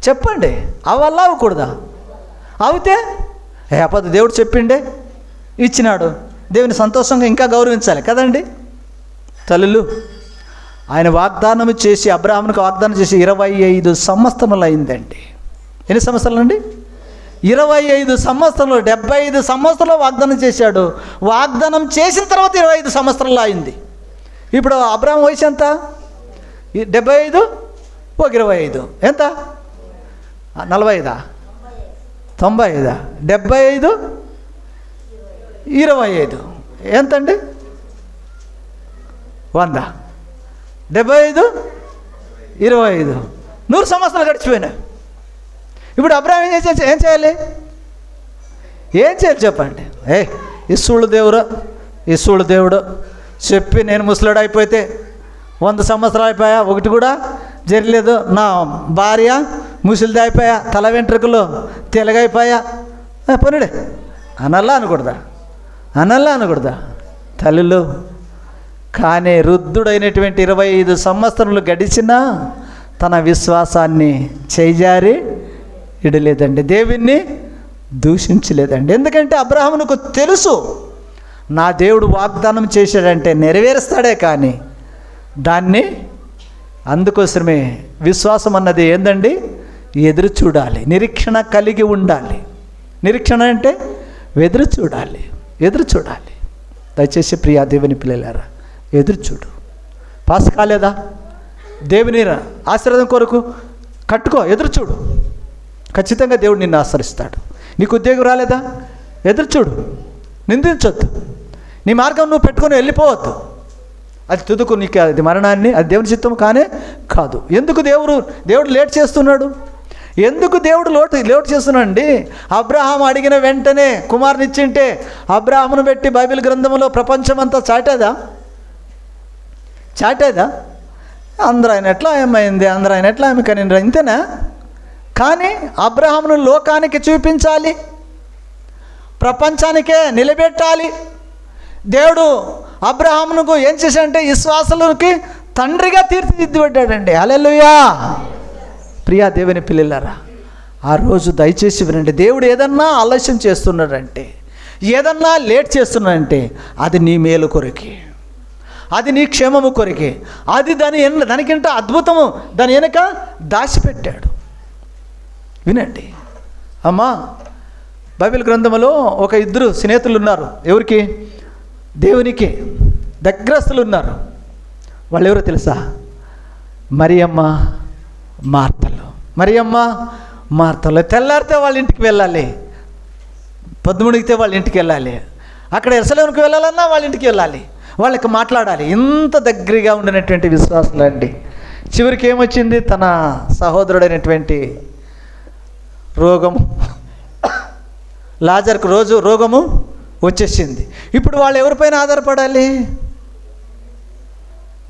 చెప్పండి, అవ్వాలా అవ్వకూడదా? అవుతే దేవుడు చెప్పిండే, ఇచ్చినాడు, దేవుని సంతోషంగా ఇంకా గౌరవించాలి కదండి. తల్లులు, ఆయన వాగ్దానం చేసి, అబ్రాహామునికి వాగ్దానం చేసి 25 సంవత్సరములు అయిందండి. ఎన్ని సంవత్సరాలు అండి? 25 సంవత్సరంలో, 75 సంవత్సరంలో వాగ్దానం చేశాడు. వాగ్దానం చేసిన తర్వాత 25 సంవత్సరాలు అయింది. ఇప్పుడు అబ్రాహాం వయసు ఎంత? 75 ఒక 25 ఎంత? 45 95 75 25 ఎంతండి? 100 75 25 100 సంవత్సరాలు గడిచిపోయినాయి. ఇప్పుడు అబ్రాహాం ఏం చేయాలి? చెప్పండి. ఇస్సుడు దేవుడు చెప్పి నేను ముసలాడు అయిపోతే 100 సంవత్సరాలు అయిపోయా, ఒకటి కూడా జరగలేదు. నా భార్య ముసలిది అయిపోయా, తల వెంట్రుకలు తెలగైపోయా, పోనీడే అనల్లా అనకూడదా? తల్లులు, కానీ వృద్ధుడైనటువంటి 25 సంవత్సరములు గడిచినా తన విశ్వాసాన్ని చేజారి ఇడలేదండి, దేవుణ్ణి దూషించలేదండి. ఎందుకంటే అబ్రాహామునకు తెలుసు, నా దేవుడు వాగ్దానం చేశాడంటే నెరవేరుస్తాడే కానీ దాన్ని, అందుకోసమే విశ్వాసం అన్నది ఏందండి? ఎదురు చూడాలి, నిరీక్షణ కలిగి ఉండాలి. నిరీక్షణ అంటే ఎదురు చూడాలి. దయచేసి ప్రియా దేవుని పిల్లలారా, ఎదురు చూడు. పాస్ కాలేదా? దేవుని ఆశీర్వాదం కొరకు కట్టుకో, ఎదురు చూడు. ఖచ్చితంగా దేవుడు నిన్ను ఆశ్రయిస్తాడు. నీకు ఉద్యోగం రాలేదా? ఎదురు చూడు, నిందించొద్దు. నీ మార్గం నువ్వు పెట్టుకొని వెళ్ళిపోవద్దు. అది తుదుకు నీకు అది మరణాన్ని, అది దేవుని చిత్తం కాదు. ఎందుకు దేవుడు లేట్ చేస్తున్నాడు? ఎందుకు దేవుడు లేట్ చేస్తున్నాడు అండి? అబ్రాహాం అడిగిన వెంటనే కుమారుని ఇచ్చింటే అబ్రాహామును పెట్టి బైబిల్ గ్రంథంలో ప్రపంచమంతా చాటేదా? అందరూ ఆయన ఎట్లా ఏమైంది, అందరూ ఆయన ఎట్లా ఏమి కానీ ఇంతేనా? కానీ అబ్రాహామును లోకానికి చూపించాలి, ప్రపంచానికే నిలబెట్టాలి. దేవుడు అబ్రాహామునకు ఏం చేశాడంటే విశ్వాసులకి తండ్రిగా తీర్చిదిద్దుబడ్డాడండి. హల్లెలూయా. ప్రియా దేవుని పిల్లలారా, ఆ రోజు దయచేసి వినండి. దేవుడు ఏదన్నా ఆలస్యం చేస్తున్నాడంటే, ఏదన్నా లేట్ చేస్తున్నాడంటే అది నీ మేలు కొరకే, అది నీ క్షేమము కొరకే. అది దానికంటే అద్భుతము దాని వెనక దాచిపెట్టాడు. వినండి అమ్మా, బైబిల్ గ్రంథంలో ఒక 2 స్నేహితులు ఉన్నారు. ఎవరికి? దేవునికి దగ్గరస్తులు ఉన్నారు. వాళ్ళు ఎవరో తెలుసా? మరియమ్మ మార్తలు. తెల్లారితే వాళ్ళ ఇంటికి వెళ్ళాలి, పొద్దుమునిగితే వాళ్ళ ఇంటికి వెళ్ళాలి, అక్కడ యెరూషలేముకి వెళ్ళాలన్నా వాళ్ళ ఇంటికి వెళ్ళాలి, వాళ్ళకి మాట్లాడాలి. ఇంత దగ్గరగా ఉండినటువంటి విశ్వాసులు అండి. చివరికి ఏమొచ్చింది? తన సహోదరుడైనటువంటి రోగము, లాజర్కు రోగము వచ్చేసింది. ఇప్పుడు వాళ్ళు ఎవరిపైన ఆధారపడాలి?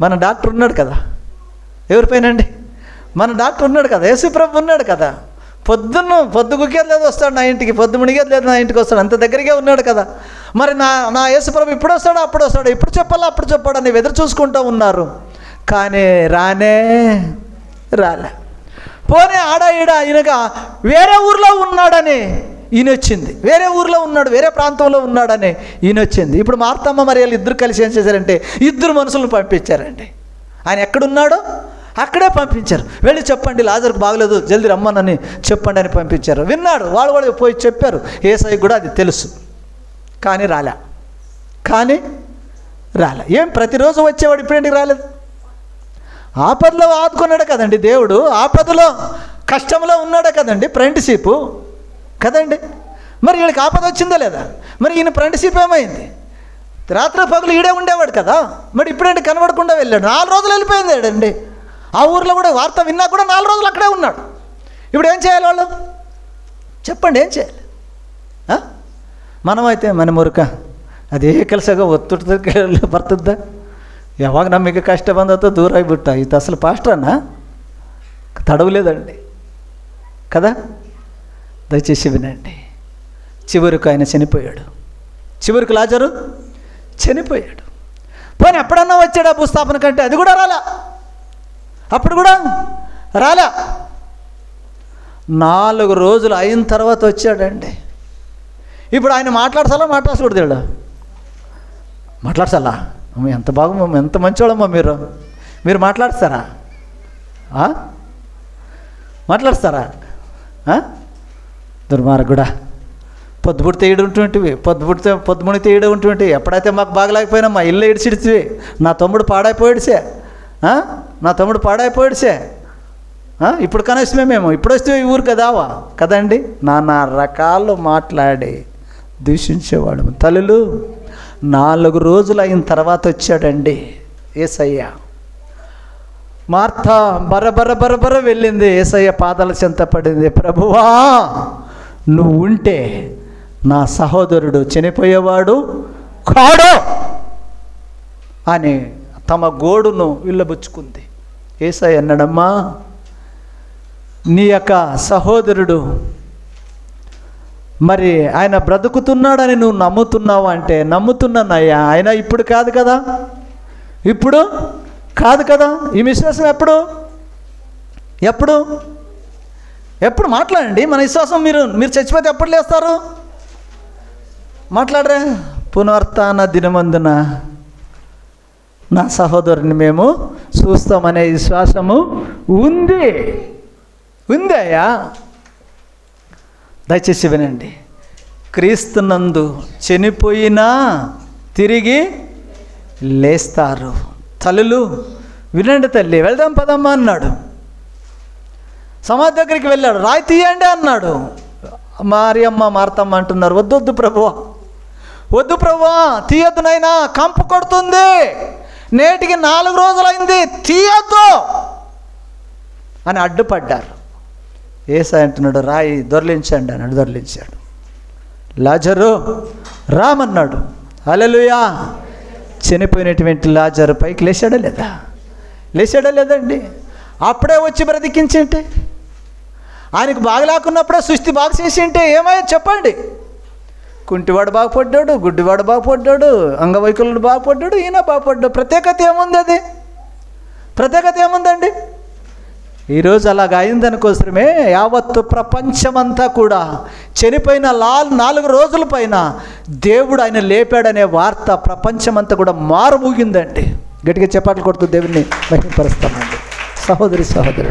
మన డాక్టర్ ఉన్నాడు కదా. ఎవరిపైన అండి? మన డాక్టర్ ఉన్నాడు కదా, యేసుప్రభు ఉన్నాడు కదా. పొద్దుగుకేది లేదు వస్తాడు నా ఇంటికి, పొద్దు మునిగేది లేదు నా ఇంటికి వస్తాడు, అంత దగ్గరగా ఉన్నాడు కదా. మరి నా యేసుప్రభు ఇప్పుడు వస్తాడు, అప్పుడు వస్తాడు, ఇప్పుడు చెప్పాలా అప్పుడు చెప్పాడు అని ఎదురు చూసుకుంటూ ఉన్నారు. కానీ రాలే. పోనీ ఈడ ఈయనగా వేరే ఊర్లో ఉన్నాడని ఈయన వచ్చింది, వేరే ఊర్లో ఉన్నాడు, వేరే ప్రాంతంలో ఉన్నాడని ఈయన వచ్చింది. ఇప్పుడు మార్తమ్మ మరియలు ఇద్దరు కలిసి ఏం చేశారంటే 2 మనుషులను పంపించారండి. ఆయన ఎక్కడున్నాడో అక్కడే పంపించారు. వెళ్ళి చెప్పండి లాజరుకు బాగలేదు, జల్దీ రమ్మనని చెప్పండి అని పంపించారు. విన్నాడు, వాళ్ళు కూడా పోయి చెప్పారు. యేసయ్యకు కూడా అది తెలుసు. కానీ రాలే. ఏం ప్రతిరోజు వచ్చేవాడు, ఇప్పుడేంటికి రాలేదు? ఆపదలో ఆదుకున్నాడు కదండి దేవుడు, ఆపదలో కష్టంలో ఉన్నాడు కదండి, ఫ్రెండ్షిప్ కదండి. మరి వీళ్ళకి ఆపద వచ్చిందా లేదా? మరి ఈయన ఫ్రెండ్షిప్ ఏమైంది? రాత్రి పగులు ఈడే ఉండేవాడు కదా, మరి ఇప్పుడేంటి కనబడకుండా వెళ్ళాడు? 4 రోజులు వెళ్ళిపోయింది. ఆ ఊర్లో కూడా వార్త విన్నా కూడా 4 రోజులు అక్కడే ఉన్నాడు. ఇప్పుడు ఏం చేయాలి వాళ్ళు? చెప్పండి, ఏం చేయాలి? మనమైతే మన మురుక ಅದೇ ಕೆಲಸಗ ಒತ್ತುಡ್ದ ಬರ್ತದ್ದ ಯಾವಾಗ ನಮಗೆ ಕಷ್ಟ ಬಂದతో దూరం అయిಬಿಟ್ಟ ఇది అసలు పాస్టర్నా తడవలేదండి కదా. దయచేసి వినండి. చివరికి ఆయన చనిపోయాడు. చివరికి లాజరు చనిపోయాడు. పోనీ ఎప్పుడన్నా వచ్చాడా భూస్థాపన కంటే? అది కూడా రాలా. అప్పుడు కూడా రాలా. 4 రోజులు అయిన తర్వాత వచ్చాడండి. ఇప్పుడు ఆయన మాట్లాడసాలా మాట్లాడకూడదు? మాట్లాడసాలా అమ్మ ఎంత బాగుందమ్మా, ఎంత మంచోళ్ళమ్మా మీరు మాట్లాడతారా? మాట్లాడతారా? దుర్మార్గుడా, పొద్దుపుడితే ఏడుంటుంటివి, పొద్దుముడితే ఏడు ఉంటుంటివి. ఎప్పుడైతే మాకు బాగలేకపోయినా మా ఇల్లు ఏడిచిడిచివి. నా తమ్ముడు పాడైపోయాడుసే, ఇప్పుడు కనీసమే మేము ఇప్పుడు వస్తే ఈ ఊరు కదావా కదండి. నానా రకాలు మాట్లాడి దూషించేవాడు. తల్లులు 4 రోజులు అయిన తర్వాత వచ్చాడండి యేసయ్య. మార్త బరబర వెళ్ళింది, యేసయ్య పాదాల చెంత పడింది. ప్రభువా, నువ్వు ఉంటే నా సహోదరుడు చనిపోయేవాడు కాడు అని తమ గోడును విల్లబుచ్చుకుంది. యేసయ్య అన్నాడమ్మా, నీ యొక్క సహోదరుడు మరి ఆయన బ్రతుకుతున్నాడని నువ్వు నమ్ముతున్నావు అంటే నమ్ముతున్నానయ్యా. ఆయన ఇప్పుడు కాదు కదా, ఇప్పుడు కాదు కదా. ఈ విశ్వాసం ఎప్పుడు మాట్లాడండి. మన విశ్వాసం మీరు చచ్చిపోతే ఎప్పుడు లేస్తారు? మాట్లాడరే. పునరుత్థాన దినమందున నా సహోదరుని మేము చూస్తామనే విశ్వాసము ఉంది అయ్యా. దయచేసి వినండి. క్రీస్తునందు చనిపోయినా తిరిగి లేస్తారు. తల్లులు వినండి తల్లి, వెళ్దాం పదమ్మా అన్నాడు. సమాధి దగ్గరికి వెళ్ళాడు. రాయి తీయండి అన్నాడు. మరియమ్మ మార్తమ్మ అంటున్నారు, వద్దు ప్రభువా, తీయద్దునైనా, కంపు కొడుతుంది, నేటికి 4 రోజులైంది, తీయద్దు అని అడ్డుపడ్డారు. యేసయ్య అంటున్నాడు, రాయి దొర్లించండి అన్నాడు. దొర్లించాడు. లాజరు రామన్నాడు. హల్లెలూయా. చనిపోయినటువంటి లాజరు పైకి లేచాడా లేదండి? అప్పుడే వచ్చి బ్రతికించేంటే, ఆయనకు బాగలేకున్నప్పుడే సుస్థి బాగు చేసేంటే ఏమయ్యా చెప్పండి. కుంటివాడు బాగుపడ్డాడు, గుడ్డివాడు బాగుపడ్డాడు, అంగవైకల్యుడు బాగుపడ్డాడు, ఈయన బాగుపడ్డాడు. ప్రత్యేకత ఏముందండి? ఈరోజు అలాగ అయిందనుకోసమే యావత్తు ప్రపంచమంతా కూడా చనిపోయిన 4 రోజుల పైన దేవుడు ఆయన లేపాడనే వార్త ప్రపంచమంతా కూడా మారుమూగిందండి. గట్టిగా చప్పట్లు కొడుతూ దేవుడిని మహిమపరుస్తామండి. సహోదరుడు,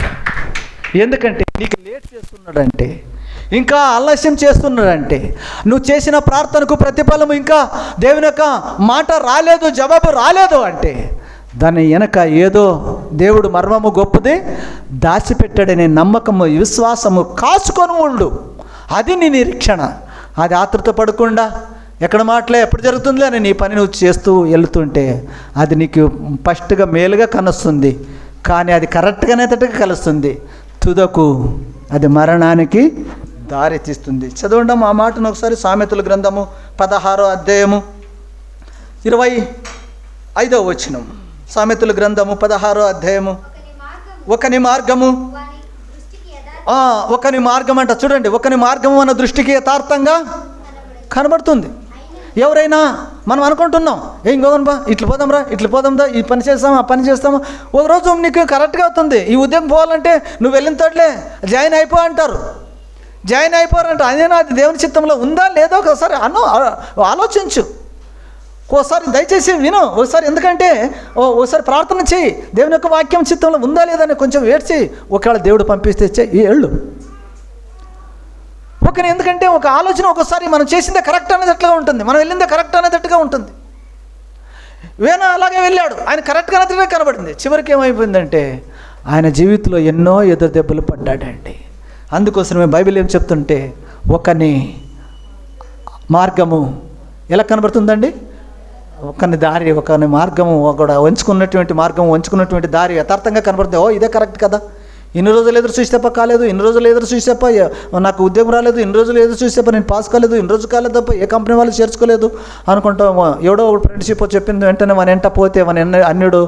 ఎందుకంటే నీకు లేట్ చేస్తున్నాడంటే, ఇంకా ఆలస్యం చేస్తున్నాడంటే, నువ్వు చేసిన ప్రార్థనకు ప్రతిఫలం ఇంకా దేవుని యొక్క మాట రాలేదు, జవాబు రాలేదు అంటే దాని వెనక ఏదో దేవుడు మర్మము గొప్పది దాచిపెట్టాడనే నమ్మకము, విశ్వాసము కాచుకొని ఉండు. అది నీ నిరీక్షణ. అది ఆతృత పడకుండా ఎక్కడ మాటలే ఎప్పుడు జరుగుతుందిలే అని నీ పని నువ్వు చేస్తూ వెళుతుంటే అది నీకు ఫస్ట్గా మేలుగా కలుస్తుంది, కానీ అది కరెక్ట్గానే తట్టుగా కలుస్తుంది. తుదకు అది మరణానికి దారి తీస్తుంది. చదవండి ఆ మాటను ఒకసారి. సామెతల గ్రంథము 16వ అధ్యాయము 25వ వచనం. సామెతల గ్రంథము 16వ అధ్యాయము. ఒకని మార్గము అంట. చూడండి, ఒకని మార్గము మన దృష్టికి యథార్థంగా కనబడుతుంది. ఎవరైనా మనం అనుకుంటున్నాం, ఏం గోదనబా ఇట్లా పోదాంరా, ఈ పని చేస్తామా, ఆ పని చేస్తామా. ఒక రోజు నీకు కరెక్ట్గా అవుతుంది, ఈ ఉద్యోగం పోవాలంటే నువ్వు వెళ్ళిన తోటలే జాయిన్ అయిపోరంట. అదేనా అది దేవుని చిత్తంలో ఉందా లేదో ఒకసారి ఆలోచించు. ఓసారి దయచేసి విను ఒకసారి. ఎందుకంటే ఓసారి ప్రార్థన చేయి, దేవుని యొక్క వాక్యం చిత్తంలో ఉందా లేదని కొంచెం వేడ్చి, ఒకవేళ దేవుడు పంపిస్తే ఏళ్ళు ఒకని. ఎందుకంటే ఒక ఆలోచన ఒకసారి మనం చేసిందే కరెక్ట్ అనేటట్టుగా ఉంటుంది, మనం వెళ్ళిందే కరెక్ట్ అనేటట్టుగా ఉంటుంది. వేణు అలాగే వెళ్ళాడు, ఆయన కరెక్ట్గా అనేటట్టుగా కనబడింది. చివరికి ఏమైపోయిందంటే ఆయన జీవితంలో ఎన్నో ఎదురు దెబ్బలు పడ్డాడండి. అందుకోసమే బైబిల్ ఏం చెప్తుంటే ఒకని మార్గము ఎలా కనబడుతుందండి? ఒకని దారి, ఒకని మార్గము, ఒక వంచుకున్నటువంటి దారి యథార్థంగా కనబడుతుంది. ఇదే కరెక్ట్ కదా, ఇన్ని రోజులు ఎదురు చూసేప్ప కాలేదు, ఇన్ని రోజులు ఎదురు చూసేప్ప నాకు ఉద్యోగం రాలేదు, ఇన్ని రోజులు ఎదురు చూసేప్ప నేను పాస్ కాలేదు, ఇన్ని రోజులు కాలేదు తప్ప ఏ కంపెనీ వాళ్ళు చేర్చుకోలేదు అనుకుంటాం. ఎవడో ఒక ఫ్రెండ్షిప్ చెప్పింది వెంటనే మన ఎంట పోతే అన్యుడు,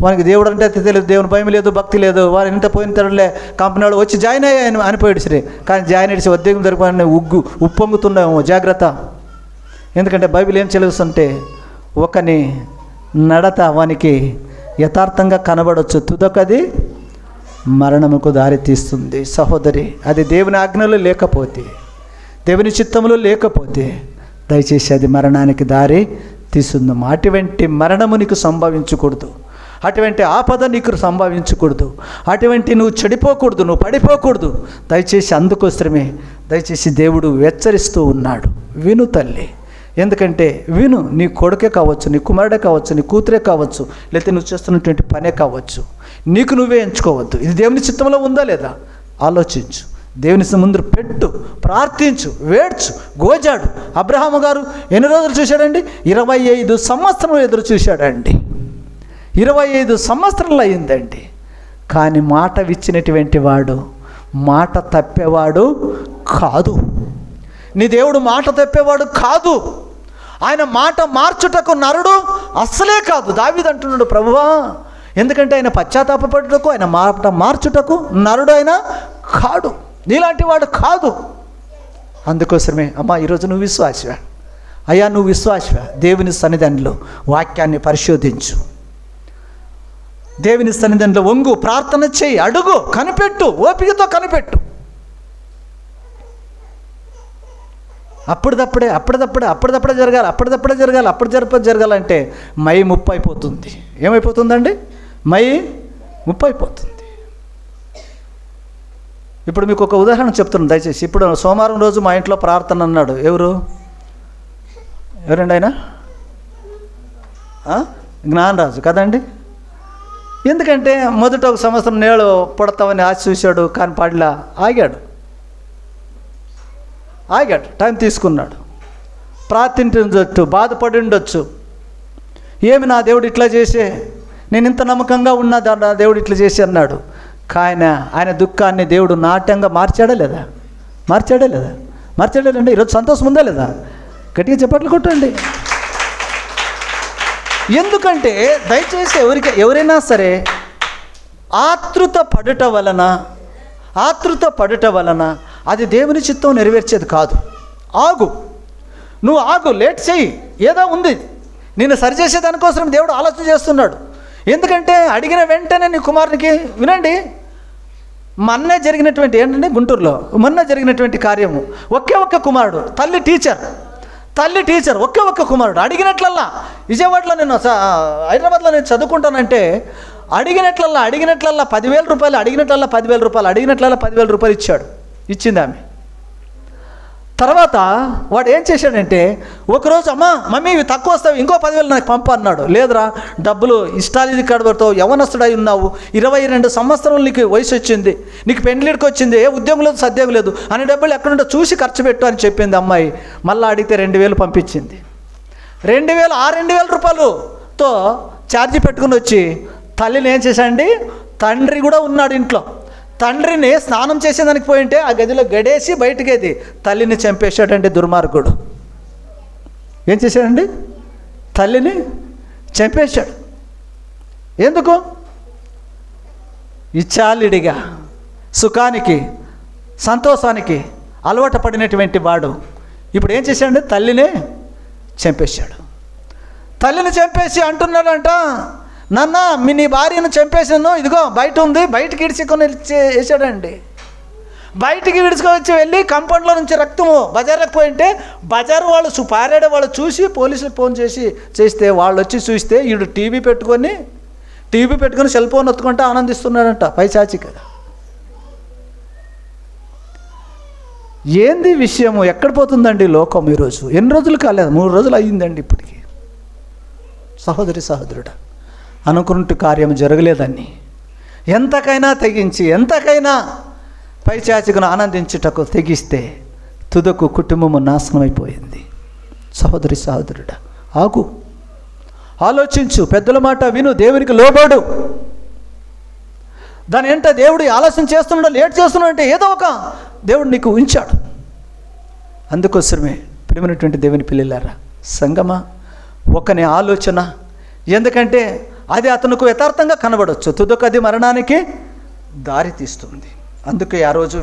వానికి దేవుడు అంటే తెలియదు, దేవుని భయం లేదు, భక్తి లేదు, వారి ఇంట పోయిన తరులే కంపెనీ వాళ్ళు వచ్చి జాయిన్ అయ్యాయని అనిపోయాడు సరే. కానీ జాయిన్ అయ్యి ఉద్యోగం దొరికిన ఉప్పొంగుతున్నాము, జాగ్రత్త. ఎందుకంటే బైబిల్ ఏం చెలుస్తుంటే ఒకని నడత వానికి యథార్థంగా కనబడవచ్చు, తుదకది మరణముకు దారి తీస్తుంది. సహోదరి, అది దేవుని ఆజ్ఞలో లేకపోతే, దేవుని చిత్తములో లేకపోతే దయచేసి అది మరణానికి దారి తీసుకుందాం. అటువంటి మరణము నీకు సంభవించకూడదు, అటువంటి ఆపద నీకు సంభవించకూడదు, అటువంటి నువ్వు చెడిపోకూడదు, నువ్వు పడిపోకూడదు. దయచేసి అందుకోసమే దయచేసి దేవుడు హెచ్చరిస్తూ ఉన్నాడు. విను తల్లి, ఎందుకంటే విను. నీ కొడుకే కావచ్చు, నీ కుమారుడే కావచ్చు, నీ కూతురే కావచ్చు, లేకపోతే నువ్వు చేస్తున్నటువంటి పనే కావచ్చు. నీకు నువ్వే ఎంచుకోవద్దు. ఇది దేవుని చిత్తంలో ఉందా లేదా ఆలోచించు. దేవుని ముందు పెట్టు, ప్రార్థించు, వేడ్చు, గోజాడు. అబ్రహాము గారు ఎన్ని రోజులు చూశాడండి? 25 సంవత్సరాలు ఎదురు చూశాడండి. 25 సంవత్సరాలు అయిందండి. కానీ మాట విచ్చినటువంటి వాడు మాట తప్పేవాడు కాదు. నీ దేవుడు మాట తప్పేవాడు కాదు. ఆయన మాట మార్చుటకు నరుడు అస్సలే కాదు. దావీదు అంటున్నాడు, ప్రభువా, ఎందుకంటే ఆయన పశ్చాత్తాపపడుటకు, ఆయన మాట మార్చుటకు నరుడు ఆయన కాడు, నీలాంటి వాడు కాదు. అందుకోసమే అమ్మా, ఈరోజు నువ్వు విశ్వాసవా? అయ్యా, నువ్వు విశ్వాసవా? దేవుని సన్నిధానంలో వాక్యాన్ని పరిశోధించు, దేవుని సన్నిధానంలో వంగు, ప్రార్థన చేయి, అడుగు, కనిపెట్టు, ఓపికతో కనిపెట్టు. అప్పటిదప్పుడే జరగాలి. అప్పుడు జరగాలంటే మై 30 అయిపోతుంది. ఏమైపోతుందండి? మై 30 అయిపోతుంది. ఇప్పుడు మీకు ఒక ఉదాహరణ చెప్తున్నాను దయచేసి. ఇప్పుడు సోమవారం రోజు మా ఇంట్లో ప్రార్థన అన్నాడు. ఎవరండి ఆయన? జ్ఞానరాజు కదండి. ఎందుకంటే మొదట ఒక సంవత్సరం నేడు పడతామని ఆశ చూశాడు, కానీ పడలా, ఆగాడు. టైం తీసుకున్నాడు. ప్రార్థించవచ్చు, బాధపడి ఉండొచ్చు. ఏమి నా దేవుడు ఇట్లా చేసే, నేను ఇంత నమ్మకంగా ఉన్నా నా దేవుడు ఇట్లా చేసి అన్నాడు. కానీ ఆయన దుఃఖాన్ని దేవుడు నాట్యంగా మార్చాడా లేదా? మార్చాడండి. ఈరోజు సంతోషం ఉందా లేదా? గట్టిగా చెప్పట్లు కొట్టండి. ఎందుకంటే దయచేసి ఎవరైనా సరే ఆతృత పడుట వలన అది దేవుని చిత్తం నెరవేర్చేది కాదు. నువ్వు ఆగు, లేట్ చెయ్యి. ఏదో ఉంది నిన్ను సరిచేసే దానికోసం దేవుడు ఆలోచన చేస్తున్నాడు. ఎందుకంటే అడిగిన వెంటనే నీ కుమారునికి, వినండి, మొన్నే జరిగినటువంటి ఏంటంటే గుంటూరులో మొన్న జరిగినటువంటి కార్యము, ఒక్క కుమారుడు, తల్లి టీచర్, ఒక్క కుమారుడు అడిగినట్లల్లా, విజయవాడలో నేను హైదరాబాద్లో నేను చదువుకుంటానంటే అడిగినట్లల్లా 10,000 రూపాయలు, అడిగినట్లల్లా 10,000 రూపాయలు ఇచ్చింది ఆమె. తర్వాత వాడు ఏం చేశాడంటే, ఒకరోజు అమ్మా మమ్మీ ఇవి తక్కువ వస్తావు, ఇంకో 10,000 నాకు పంప అన్నాడు. లేదురా, డబ్బులు ఇష్టాలు కడబడతావు, యవనస్తుడై ఉన్నావు, 22 సంవత్సరాలు నీకు వయసు వచ్చింది, నీకు పెండ్లిడికి వచ్చింది, ఏ ఉద్యోగం లేదు, సద్యోగం లేదు, అన్ని డబ్బులు ఎక్కడుంటో చూసి ఖర్చు పెట్టు అని చెప్పింది అమ్మాయి. మళ్ళీ అడిగితే 2,000 పంపించింది. 2,000 రూపాయలతో ఛార్జీ పెట్టుకుని వచ్చి తల్లిని ఏం చేశాడండి, తండ్రి కూడా ఉన్నాడు ఇంట్లో, తండ్రిని స్నానం చేసేదానికి పోయింటే ఆ గదిలో గడేసి బయటకేది తల్లిని చంపేశాడండి దుర్మార్గుడు. ఏం చేశాడండి? తల్లిని చంపేశాడు. ఎందుకు? ఇచ్చాలిడిగా సుఖానికి, సంతోషానికి అలవాటు పడినటువంటి వాడు ఇప్పుడు ఏం చేశాడండి? తల్లినే చంపేశాడు. తల్లిని చంపేసి అంటున్నాడంట, నాన్న నీ భార్యను చంపేసాను, ఇదిగో బయట ఉంది, బయటికి ఇడ్చుకొని వేసాడండి. బయటికి విడుచుకొచ్చి వెళ్ళి కంపౌండ్లో నుంచి రక్తము బజార్లకు పోయింటే బజారు వాళ్ళు పారాడే వాళ్ళు చూసి పోలీసులకు ఫోన్ చేస్తే వాళ్ళు వచ్చి చూస్తే వీడు టీవీ పెట్టుకొని సెల్ ఫోన్ ఒత్తుకుంటే ఆనందిస్తున్నాడంట, పైచాచి కదా. ఏంది విషయము? ఎక్కడ పోతుందండి లోకం ఈరోజు? ఎన్ని రోజులు కాలేదు, 3 రోజులు అయ్యిందండి ఇప్పటికి. సహోదరుడా, అనుకున్నట్టు కార్యం జరగలేదని ఎంతకైనా తెగించి, ఎంతకైనా పైచాచికను ఆనందించుటకు తెగిస్తే తుదకు కుటుంబము నాశనం అయిపోయింది. సహోదరుడా, ఆగు, ఆలోచించు, పెద్దల మాట విను, దేవునికి లోబడు. దాని ఏంట దేవుడు ఆలోచన చేస్తున్నాడు, లేట్ చేస్తున్నాడు అంటే ఏదో ఒక దేవుడు నీకు ఉంచాడు. అందుకోసమే ప్రియమైనటువంటి దేవుని పిల్లలారా, సంగమా, ఒకని ఆలోచన, ఎందుకంటే అది అతనికి యథార్థంగా కనబడవచ్చు, తుదకు అది మరణానికి దారి తీస్తుంది. అందుకే ఆ రోజు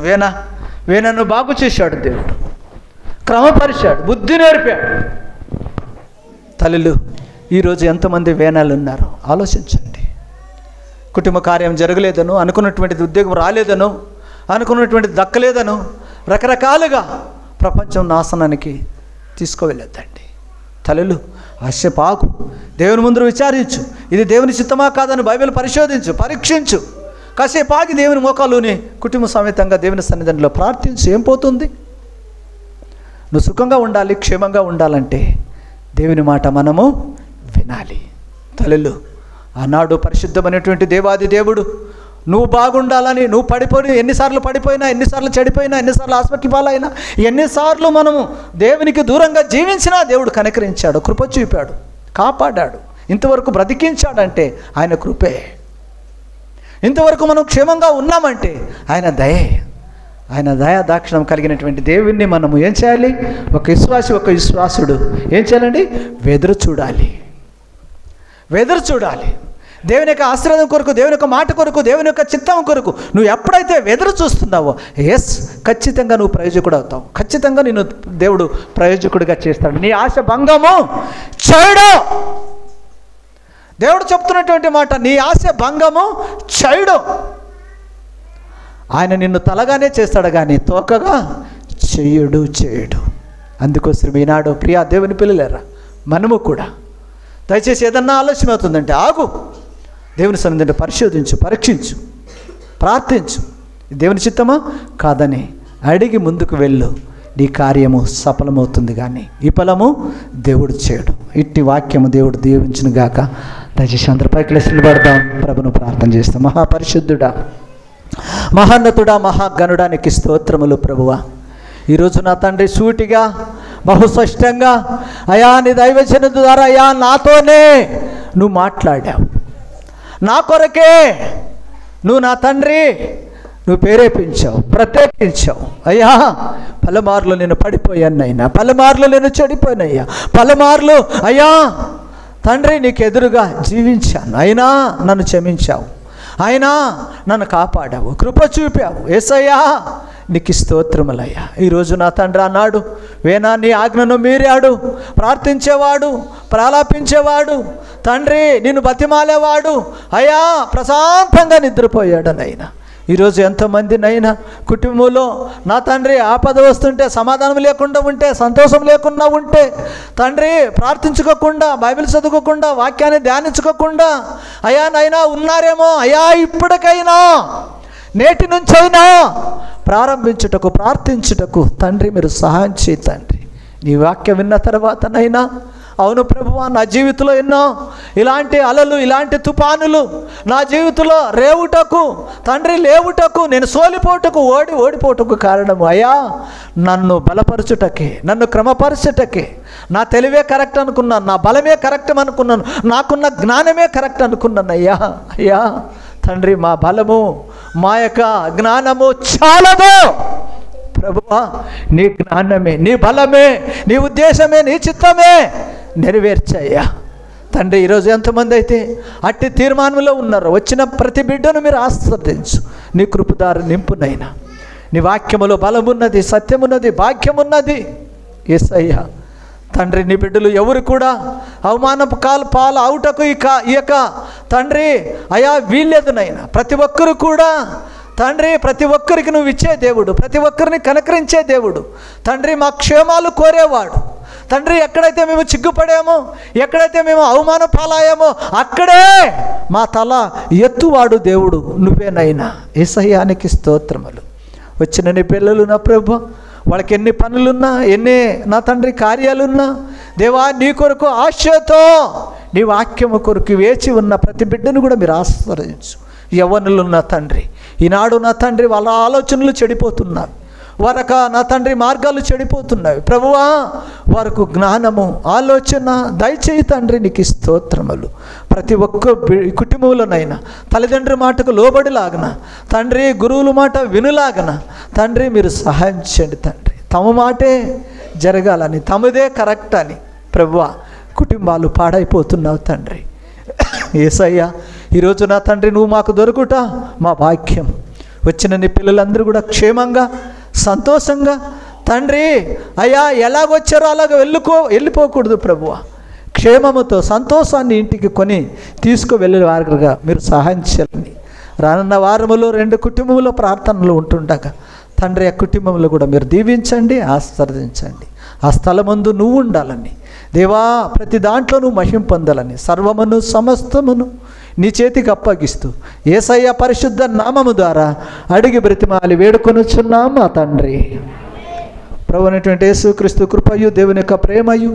వేణను బాగు చేశాడు దేవుడు, క్రమపరిచాడు, బుద్ధి నేర్పాడు. తల్లులు, ఈరోజు ఎంతమంది వేణాలు ఉన్నారో ఆలోచించండి. కుటుంబ కార్యం జరగలేదను, అనుకున్నటువంటిది ఉద్యోగం రాలేదను, అనుకున్నటువంటిది దక్కలేదను రకరకాలుగా ప్రపంచం నాశనానికి తీసుకువెళ్ళొద్దండి. తలలు ఆశపాకు, దేవుని ముందు విచారించు, ఇది దేవుని చిత్తమా కాదని బైబిల్ పరిశోధించు, పరీక్షించు. కాసేపు ఆగి దేవుని మోకాలుని కుటుంబ సమేతంగా దేవుని సన్నిధానంలో ప్రార్థించు. ఏం పోతుంది? నువ్వు సుఖంగా ఉండాలి, క్షేమంగా ఉండాలంటే దేవుని మాట మనము వినాలి. తల్లులు, ఆనాడు పరిశుద్ధమైనటువంటి దేవాది దేవుడు నువ్వు బాగుండాలని, నువ్వు ఎన్నిసార్లు పడిపోయినా, ఎన్నిసార్లు చెడిపోయినా, ఎన్నిసార్లు హాస్పిటల్ పాలైనా, ఎన్నిసార్లు మనము దేవునికి దూరంగా జీవించినా దేవుడు కనికరించాడు, కృప చూపాడు, కాపాడాడు, ఇంతవరకు బ్రతికించాడంటే ఆయన కృపే. ఇంతవరకు మనం క్షేమంగా ఉన్నామంటే ఆయన దయే. ఆయన దయా దాక్షిణం కలిగినటువంటి దేవుణ్ణి మనము ఏం చేయాలి? ఒక విశ్వాసుడు ఏం చేయాలండి? వెదురు చూడాలి. దేవుని యొక్క ఆశీర్వాదం కొరకు, దేవుని యొక్క మాట కొరకు, దేవుని యొక్క చిత్తం కొరకు నువ్వు ఎప్పుడైతే వెదురు చూస్తున్నావో ఖచ్చితంగా నువ్వు ప్రయోజకుడు అవుతావు. ఖచ్చితంగా నేను దేవుడు ప్రయోజకుడిగా చేస్తాడు. నీ ఆశ భంగము చేయడు. దేవుడు చెప్తున్నటువంటి మాట, నీ ఆశ భంగము చేయడు. ఆయన నిన్ను తలగానే చేస్తాడు కానీ తోకగా చేయడు. అందుకోసం ఈనాడు ప్రియా దేవుని పిల్లలేరా, మనము కూడా దయచేసి ఏదన్నా ఆలోచన అవుతుందంటే ఆగు, దేవుని సన్నిధిని పరిశోధించు, పరీక్షించు, ప్రార్థించు. దేవుని చిత్తమా కాదని అడిగి ముందుకు వెళ్ళు, నీ కార్యము సఫలమవుతుంది. కానీ ఈ ఫలము దేవుడు చేయడు. ఇట్టి వాక్యము దేవుడు దీవించును గాక. దయచేసి అందరిపైకి లెస్సులు పడదాం, ప్రభును ప్రార్థన చేస్తాం. మహాపరిశుద్ధుడా, మహోన్నతుడా, మహాగణుడానికి స్తోత్రములు. ప్రభువా, ఈరోజు నా తండ్రి సూటిగా బహుస్పష్టంగా అయా నీ దైవజనుల ద్వారా అయా నాతోనే నువ్వు మాట్లాడావు. నా కొరకే నువ్వు నా తండ్రి నువ్వు ప్రేరేపించావు, ప్రత్యేకించావు. అయ్యా పలుమార్లు నేను పడిపోయానయ్యా, పలుమార్లు నేను చెడిపోయినయ్యా, పలుమార్లు అయ్యా తండ్రి నీకు ఎదురుగా జీవించాను. అయినా నన్ను క్షమించావు, అయినా నన్ను కాపాడావు, కృప చూపావు. యేసయ్యా నీకు స్తోత్రములయ్యా. ఈరోజు నా తండ్రి అన్నాడు, వేనా నీ ఆజ్ఞను మీరాడు, ప్రార్థించేవాడు, ప్రలాపించేవాడు, తండ్రి నిన్ను బతిమాలేవాడు అయ్యా ప్రశాంతంగా నిద్రపోయాడనైనా. ఈరోజు ఎంతమందినైనా కుటుంబంలో నా తండ్రి ఆపద వస్తుంటే సమాధానం లేకుండా ఉంటే, సంతోషం లేకుండా ఉంటే, తండ్రి ప్రార్థించుకోకుండా, బైబిల్ చదువుకోకుండా, వాక్యాన్ని ధ్యానించుకోకుండా అయ్యా నైనా ఉన్నారేమో. అయ్యా ఇప్పటికైనా, నేటి నుంచైనా ప్రారంభించుటకు, ప్రార్థించుటకు తండ్రి మీరు సహాయం చేయి తండ్రి. నీ వాక్యం విన్న తర్వాతనైనా అవును ప్రభువా, నా జీవితంలో ఎన్నో ఇలాంటి అలలు, ఇలాంటి తుఫానులు నా జీవితంలో రేవుటకు తండ్రి, లేవుటకు, నేను సోలిపోటకు, ఓడిపోటకు కారణము అయ్యా నన్ను బలపరచుటకే, నన్ను క్రమపరచుటకే. నా తెలివే కరెక్ట్ అనుకున్నాను, నా బలమే కరెక్ట్ అనుకున్నాను, నాకున్న జ్ఞానమే కరెక్ట్ అనుకున్నాను. అయ్యా తండ్రి, మా బలము, మా యొక్క జ్ఞానము చాలదు ప్రభువా. నీ జ్ఞానమే, నీ బలమే, నీ ఉద్దేశమే, నీ చిత్తమే నెరవేర్చయ్యా తండ్రి. ఈరోజు ఎంతమంది అయితే అట్టి తీర్మానంలో ఉన్నారో వచ్చిన ప్రతి బిడ్డను మీరు ఆశీర్వదించు. నీ కృపదారు నింపునైనా. నీ వాక్యములో బలమున్నది, సత్యమున్నది, భాగ్యమున్నది. యేసయ్యా తండ్రి, నీ బిడ్డలు ఎవరు కూడా అవమానపు పాలు అవుటకు ఈ యొక్క తండ్రి అయా వీల్లేదునైనా. ప్రతి ఒక్కరు కూడా తండ్రి, ప్రతి ఒక్కరికి నువ్వు ఇచ్చే దేవుడు, ప్రతి ఒక్కరిని కనకరించే దేవుడు తండ్రి, మా క్షేమాలు కోరేవాడు తండ్రి. ఎక్కడైతే మేము చిగ్గుపడామో, ఎక్కడైతే మేము అవమాన పాలాయామో అక్కడే మా తల ఎత్తువాడు దేవుడు నువ్వేనైనా. యేసయ్యానికి స్తోత్రములు. వచ్చిన నీ పిల్లలు నా ప్రభు, వాళ్ళకి ఎన్ని పనులున్నా, ఎన్ని నా తండ్రి కార్యాలున్నా దేవా, నీ కొరకు ఆశతో నీ వాక్యము కొరకు వేచి ఉన్న ప్రతి బిడ్డను కూడా మీరు ఆశీర్వదించు. యవ్వనులు నా తండ్రి, ఈనాడు నా తండ్రి వాళ్ళ ఆలోచనలు చెడిపోతున్నారు, వారక నా తండ్రి మార్గాలు చెడిపోతున్నాయి ప్రభువా. వారికి జ్ఞానము, ఆలోచన దయచేయి తండ్రి. నీకు స్తోత్రములు. ప్రతి ఒక్క కుటుంబంలోనైనా తల్లిదండ్రి మాటకు లోబడిలాగన తండ్రి, గురువుల మాట వినులాగన తండ్రి మీరు సహాయం చేయండి తండ్రి. తమ మాటే జరగాలని, తమదే కరెక్ట్ అని ప్రభువా కుటుంబాలు పాడైపోతున్నావు తండ్రి. యేసయ్యా ఈరోజు నా తండ్రి నువ్వు మాకు దొరుకుట మా భాగ్యం. వచ్చిన నీ పిల్లలందరూ కూడా క్షేమంగా, సంతోషంగా తండ్రి అయ్యా ఎలాగొచ్చారో అలాగ వెళ్ళిపోకూడదు ప్రభువా. క్షేమముతో సంతోషాన్ని ఇంటికి కొని తీసుకువెళ్ళే వారుగా మీరు సహాయం చేయాలని. రానున్న వారములో 2 కుటుంబంలో ప్రార్థనలు ఉంటుండగా తండ్రి ఆ కుటుంబంలో కూడా మీరు దీవించండి, ఆశీర్వదించండి. ఆ స్థలమందు నువ్వు ఉండాలని దేవా, ప్రతి దాంట్లోనూ మహిమ పొందాలని సర్వమును సమస్తమును నీ చేతికి అప్పగిస్తూ యేసయ్య పరిశుద్ధ నామము ద్వారా అడిగి బ్రతిమాలి వేడుకొనుచున్నాం మా తండ్రి. ప్రభువైనటువంటి యేసుక్రీస్తు కృపయు, దేవుని యొక్క ప్రేమయు,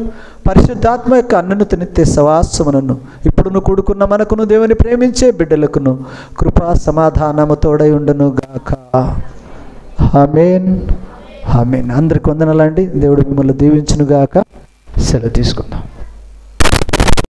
పరిశుద్ధాత్మ యొక్క అన్నున్నత నిత్య సవాసమును ఇప్పుడును కూడుకున్న మనకును, దేవుని ప్రేమించే బిడ్డలకును కృపా సమాధానము తోడై ఉండును గాక. ఆమేన్, ఆమేన్. అందరికి వందనాలండి. దేవుడు మిమ్మల్ని దీవించును గాక. సెలవు తీసుకుందాం.